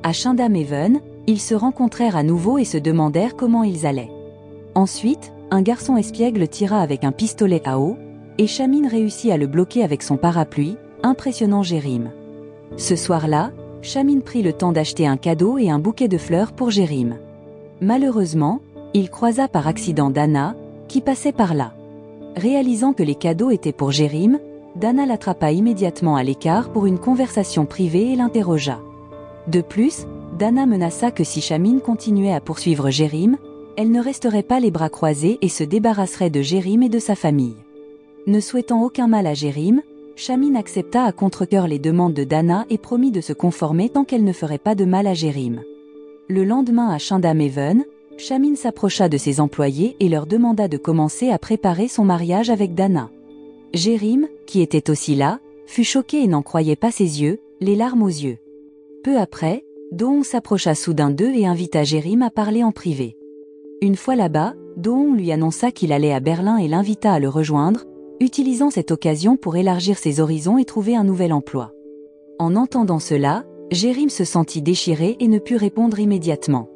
À Shindameven, ils se rencontrèrent à nouveau et se demandèrent comment ils allaient. Ensuite, un garçon espiègle tira avec un pistolet à eau, et Shamin réussit à le bloquer avec son parapluie, impressionnant Jérime. Ce soir-là, Shamin prit le temps d'acheter un cadeau et un bouquet de fleurs pour Jérime. Malheureusement, il croisa par accident Dana, qui passait par là. Réalisant que les cadeaux étaient pour Jérime, Dana l'attrapa immédiatement à l'écart pour une conversation privée et l'interrogea. De plus, Dana menaça que si Shamin continuait à poursuivre Jérime, elle ne resterait pas les bras croisés et se débarrasserait de Jérime et de sa famille. Ne souhaitant aucun mal à Jérime, Shamin accepta à contre-cœur les demandes de Dana et promit de se conformer tant qu'elle ne ferait pas de mal à Jérime. Le lendemain à Shindameven, Shamin s'approcha de ses employés et leur demanda de commencer à préparer son mariage avec Dana. Jérime, qui était aussi là, fut choqué et n'en croyait pas ses yeux, les larmes aux yeux. Peu après, Dohong s'approcha soudain d'eux et invita Jérime à parler en privé. Une fois là-bas, Dohong lui annonça qu'il allait à Berlin et l'invita à le rejoindre, utilisant cette occasion pour élargir ses horizons et trouver un nouvel emploi. En entendant cela, Jérime se sentit déchiré et ne put répondre immédiatement.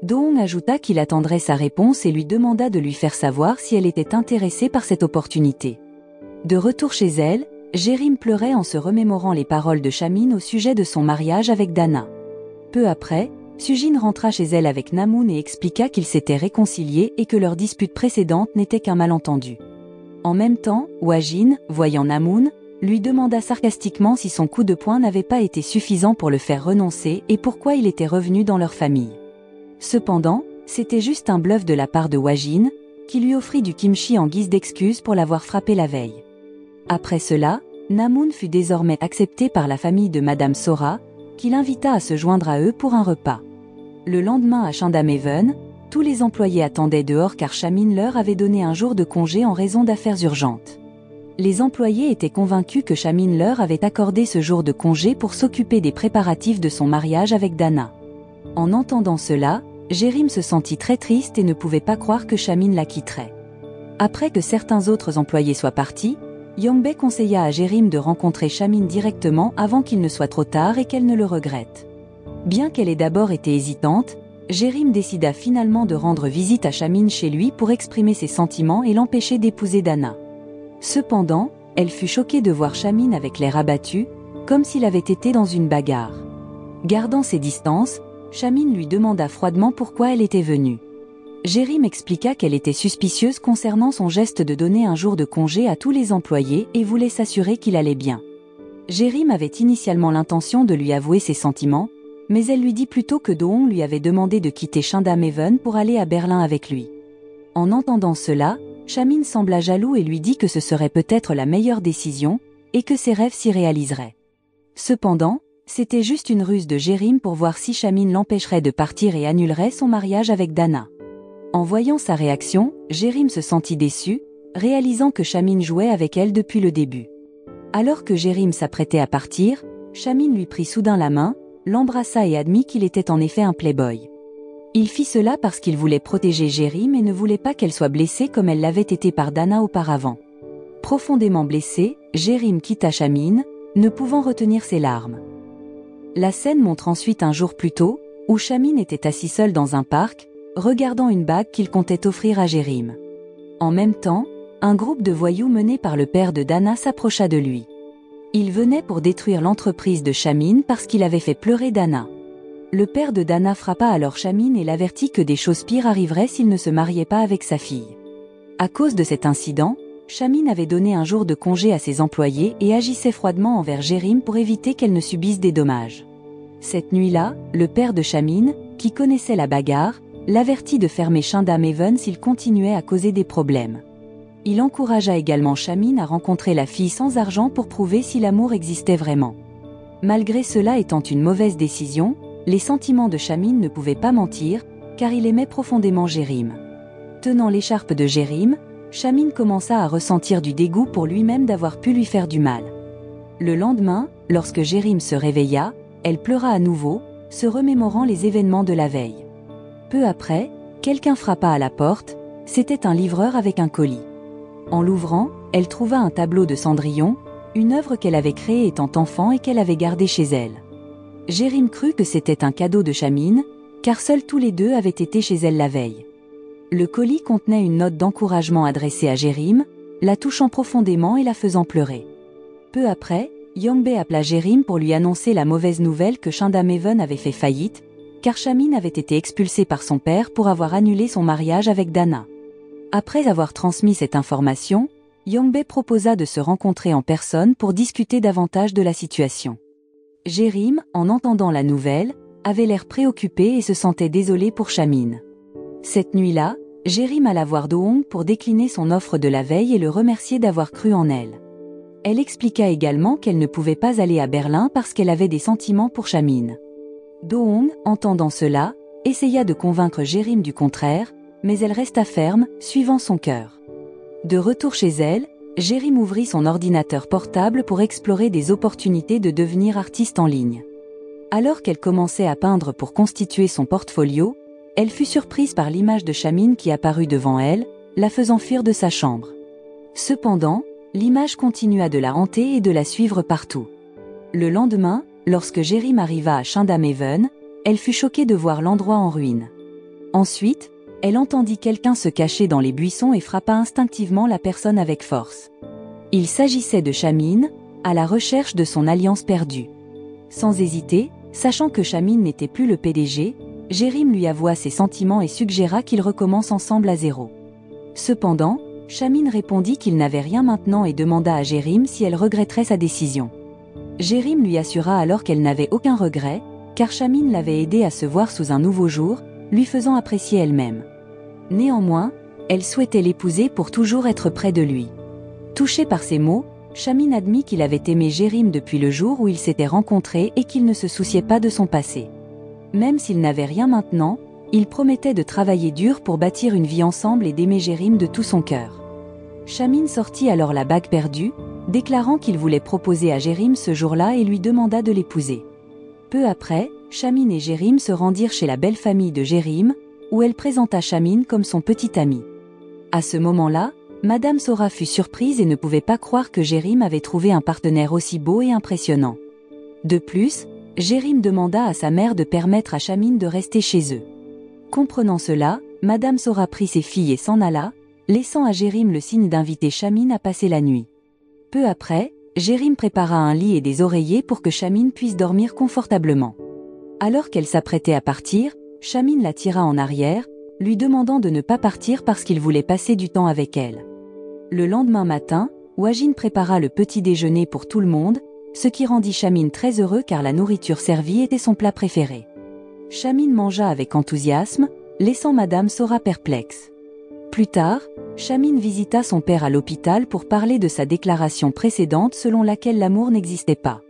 Dohong ajouta qu'il attendrait sa réponse et lui demanda de lui faire savoir si elle était intéressée par cette opportunité. De retour chez elle, Jérime pleurait en se remémorant les paroles de Shamin au sujet de son mariage avec Dana. Peu après, Sujin rentra chez elle avec Namoun et expliqua qu'ils s'étaient réconciliés et que leur dispute précédente n'était qu'un malentendu. En même temps, Wajin, voyant Namoun, lui demanda sarcastiquement si son coup de poing n'avait pas été suffisant pour le faire renoncer et pourquoi il était revenu dans leur famille. Cependant, c'était juste un bluff de la part de Wajin, qui lui offrit du kimchi en guise d'excuse pour l'avoir frappé la veille. Après cela, Namoun fut désormais accepté par la famille de Madame Sora, qui l'invita à se joindre à eux pour un repas. Le lendemain à Shindameven, tous les employés attendaient dehors car Shamin leur avait donné un jour de congé en raison d'affaires urgentes. Les employés étaient convaincus que Shamin leur avait accordé ce jour de congé pour s'occuper des préparatifs de son mariage avec Dana. En entendant cela, Jérime se sentit très triste et ne pouvait pas croire que Shamin la quitterait. Après que certains autres employés soient partis, Yongbei conseilla à Jérime de rencontrer Shamin directement avant qu'il ne soit trop tard et qu'elle ne le regrette. Bien qu'elle ait d'abord été hésitante, Jérime décida finalement de rendre visite à Shamin chez lui pour exprimer ses sentiments et l'empêcher d'épouser Dana. Cependant, elle fut choquée de voir Shamin avec l'air abattu, comme s'il avait été dans une bagarre. Gardant ses distances, Shamin lui demanda froidement pourquoi elle était venue. Jérime expliqua qu'elle était suspicieuse concernant son geste de donner un jour de congé à tous les employés et voulait s'assurer qu'il allait bien. Jérime avait initialement l'intention de lui avouer ses sentiments, mais elle lui dit plutôt que Dohong lui avait demandé de quitter Shindameven pour aller à Berlin avec lui. En entendant cela, Shamin sembla jaloux et lui dit que ce serait peut-être la meilleure décision, et que ses rêves s'y réaliseraient. Cependant, c'était juste une ruse de Jérime pour voir si Shamin l'empêcherait de partir et annulerait son mariage avec Dana. En voyant sa réaction, Jérime se sentit déçu, réalisant que Shamin jouait avec elle depuis le début. Alors que Jérime s'apprêtait à partir, Shamin lui prit soudain la main, l'embrassa et admit qu'il était en effet un playboy. Il fit cela parce qu'il voulait protéger Jérime et ne voulait pas qu'elle soit blessée comme elle l'avait été par Dana auparavant. Profondément blessé, Jérime quitta Shamin, ne pouvant retenir ses larmes. La scène montre ensuite un jour plus tôt, où Shamin était assis seul dans un parc, regardant une bague qu'il comptait offrir à Jérime. En même temps, un groupe de voyous mené par le père de Dana s'approcha de lui. Il venait pour détruire l'entreprise de Shamin parce qu'il avait fait pleurer Dana. Le père de Dana frappa alors Shamin et l'avertit que des choses pires arriveraient s'il ne se mariait pas avec sa fille. À cause de cet incident, Shamin avait donné un jour de congé à ses employés et agissait froidement envers Jérime pour éviter qu'elle ne subisse des dommages. Cette nuit-là, le père de Shamin, qui connaissait la bagarre, l'avertit de fermer Shindameven s'il continuait à causer des problèmes. Il encouragea également Shamin à rencontrer la fille sans argent pour prouver si l'amour existait vraiment. Malgré cela étant une mauvaise décision, les sentiments de Shamin ne pouvaient pas mentir, car il aimait profondément Jérim. Tenant l'écharpe de Jérim, Chamine commença à ressentir du dégoût pour lui-même d'avoir pu lui faire du mal. Le lendemain, lorsque Jérim se réveilla, elle pleura à nouveau, se remémorant les événements de la veille. Peu après, quelqu'un frappa à la porte, c'était un livreur avec un colis. En l'ouvrant, elle trouva un tableau de Cendrillon, une œuvre qu'elle avait créée étant enfant et qu'elle avait gardée chez elle. Jérim crut que c'était un cadeau de Chamine, car seuls tous les deux avaient été chez elle la veille. Le colis contenait une note d'encouragement adressée à Jérim, la touchant profondément et la faisant pleurer. Peu après, Yongbae appela Jérim pour lui annoncer la mauvaise nouvelle que Shindameven avait fait faillite, car Chamine avait été expulsée par son père pour avoir annulé son mariage avec Dana. Après avoir transmis cette information, Yongbae proposa de se rencontrer en personne pour discuter davantage de la situation. Jérim, en entendant la nouvelle, avait l'air préoccupé et se sentait désolé pour Chamine. Cette nuit-là, Jérim alla voir Do-hong pour décliner son offre de la veille et le remercier d'avoir cru en elle. Elle expliqua également qu'elle ne pouvait pas aller à Berlin parce qu'elle avait des sentiments pour Chamine. Do-hong, entendant cela, essaya de convaincre Jérim du contraire, mais elle resta ferme, suivant son cœur. De retour chez elle, Jérim ouvrit son ordinateur portable pour explorer des opportunités de devenir artiste en ligne. Alors qu'elle commençait à peindre pour constituer son portfolio, elle fut surprise par l'image de Chamine qui apparut devant elle, la faisant fuir de sa chambre. Cependant, l'image continua de la hanter et de la suivre partout. Le lendemain, lorsque Jérim arriva à Shindameven, elle fut choquée de voir l'endroit en ruine. Ensuite, elle entendit quelqu'un se cacher dans les buissons et frappa instinctivement la personne avec force. Il s'agissait de Chamine, à la recherche de son alliance perdue. Sans hésiter, sachant que Chamine n'était plus le PDG, Jérim lui avoua ses sentiments et suggéra qu'ils recommencent ensemble à zéro. Cependant, Chamine répondit qu'il n'avait rien maintenant et demanda à Jérim si elle regretterait sa décision. Jérim lui assura alors qu'elle n'avait aucun regret, car Chamine l'avait aidée à se voir sous un nouveau jour, lui faisant apprécier elle-même. Néanmoins, elle souhaitait l'épouser pour toujours être près de lui. Touché par ces mots, Chamine admit qu'il avait aimé Jérim depuis le jour où ils s'étaient rencontrés et qu'il ne se souciait pas de son passé. Même s'il n'avait rien maintenant, il promettait de travailler dur pour bâtir une vie ensemble et d'aimer Jérim de tout son cœur. Chamine sortit alors la bague perdue, déclarant qu'il voulait proposer à Jérim ce jour-là et lui demanda de l'épouser. Peu après, Chamine et Jérim se rendirent chez la belle famille de Jérim, où elle présenta Chamine comme son petit ami. À ce moment-là, Madame Sora fut surprise et ne pouvait pas croire que Jérim avait trouvé un partenaire aussi beau et impressionnant. De plus, Jérim demanda à sa mère de permettre à Chamine de rester chez eux. Comprenant cela, Madame Sora prit ses filles et s'en alla, laissant à Jérim le signe d'inviter Chamine à passer la nuit. Peu après, Jérim prépara un lit et des oreillers pour que Chamine puisse dormir confortablement. Alors qu'elle s'apprêtait à partir, Chamine la tira en arrière, lui demandant de ne pas partir parce qu'il voulait passer du temps avec elle. Le lendemain matin, Wajin prépara le petit déjeuner pour tout le monde, ce qui rendit Chamine très heureux car la nourriture servie était son plat préféré. Chamine mangea avec enthousiasme, laissant Madame Sora perplexe. Plus tard, Chamine visita son père à l'hôpital pour parler de sa déclaration précédente selon laquelle l'amour n'existait pas.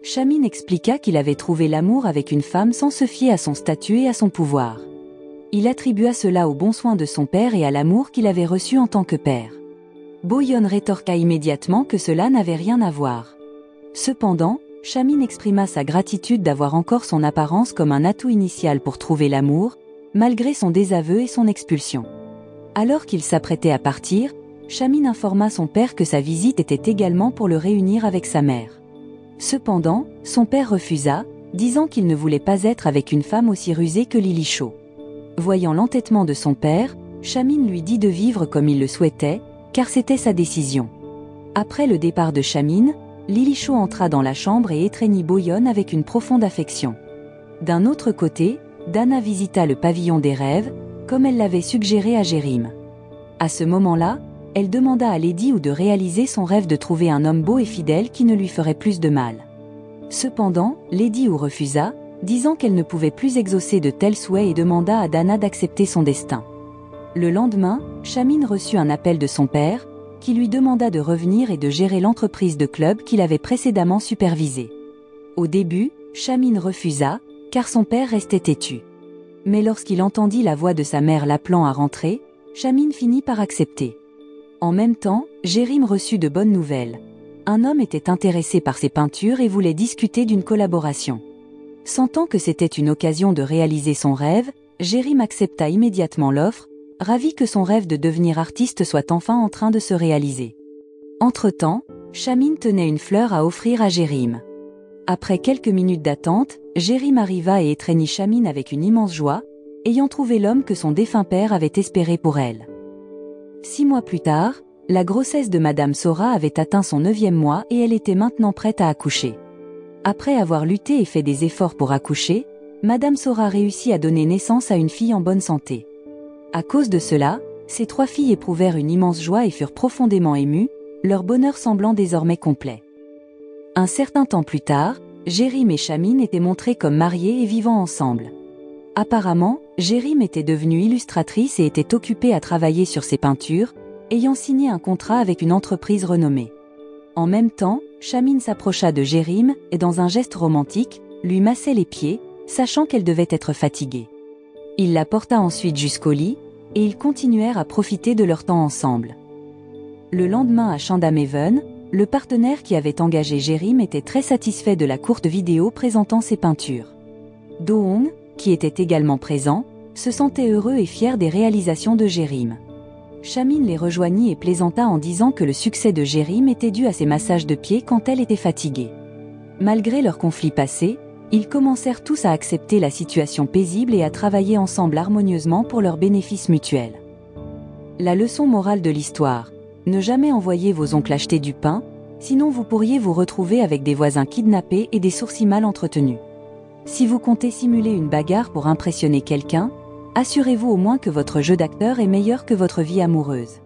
Chamine expliqua qu'il avait trouvé l'amour avec une femme sans se fier à son statut et à son pouvoir. Il attribua cela au bon soin de son père et à l'amour qu'il avait reçu en tant que père. Boyon rétorqua immédiatement que cela n'avait rien à voir. Cependant, Chamine exprima sa gratitude d'avoir encore son apparence comme un atout initial pour trouver l'amour, malgré son désaveu et son expulsion. Alors qu'il s'apprêtait à partir, Chamine informa son père que sa visite était également pour le réunir avec sa mère. Cependant, son père refusa, disant qu'il ne voulait pas être avec une femme aussi rusée que Lily Shaw. Voyant l'entêtement de son père, Chamine lui dit de vivre comme il le souhaitait, car c'était sa décision. Après le départ de Chamine, Lily Shaw entra dans la chambre et étreignit Boyon avec une profonde affection. D'un autre côté, Dana visita le pavillon des rêves, comme elle l'avait suggéré à Jérim. À ce moment-là, elle demanda à Lady Wu de réaliser son rêve de trouver un homme beau et fidèle qui ne lui ferait plus de mal. Cependant, Lady Wu refusa, disant qu'elle ne pouvait plus exaucer de tels souhaits et demanda à Dana d'accepter son destin. Le lendemain, Chamine reçut un appel de son père, qui lui demanda de revenir et de gérer l'entreprise de club qu'il avait précédemment supervisée. Au début, Chamine refusa, car son père restait têtu. Mais lorsqu'il entendit la voix de sa mère l'appelant à rentrer, Shamin finit par accepter. En même temps, Jérime reçut de bonnes nouvelles. Un homme était intéressé par ses peintures et voulait discuter d'une collaboration. Sentant que c'était une occasion de réaliser son rêve, Jérime accepta immédiatement l'offre, ravi que son rêve de devenir artiste soit enfin en train de se réaliser. Entre-temps, Shamin tenait une fleur à offrir à Jérime. Après quelques minutes d'attente, Jérime arriva et étreignit Shamin avec une immense joie, ayant trouvé l'homme que son défunt père avait espéré pour elle. 6 mois plus tard, la grossesse de Madame Sora avait atteint son 9e mois et elle était maintenant prête à accoucher. Après avoir lutté et fait des efforts pour accoucher, Madame Sora réussit à donner naissance à une fille en bonne santé. À cause de cela, ces 3 filles éprouvèrent une immense joie et furent profondément émues, leur bonheur semblant désormais complet. Un certain temps plus tard, Jérime et Shamin étaient montrés comme mariés et vivant ensemble. Apparemment, Jérime était devenue illustratrice et était occupée à travailler sur ses peintures, ayant signé un contrat avec une entreprise renommée. En même temps, Shamin s'approcha de Jérime et dans un geste romantique, lui massait les pieds, sachant qu'elle devait être fatiguée. Il la porta ensuite jusqu'au lit, et ils continuèrent à profiter de leur temps ensemble. Le lendemain à Chandameven, le partenaire qui avait engagé Jérime était très satisfait de la courte vidéo présentant ses peintures. Do-hong, qui était également présent, se sentait heureux et fier des réalisations de Jérime. Shamin les rejoignit et plaisanta en disant que le succès de Jérime était dû à ses massages de pieds quand elle était fatiguée. Malgré leur conflit passé, ils commencèrent tous à accepter la situation paisible et à travailler ensemble harmonieusement pour leur bénéfice mutuel. La leçon morale de l'histoire: ne jamais envoyer vos oncles acheter du pain, sinon vous pourriez vous retrouver avec des voisins kidnappés et des sourcils mal entretenus. Si vous comptez simuler une bagarre pour impressionner quelqu'un, assurez-vous au moins que votre jeu d'acteur est meilleur que votre vie amoureuse.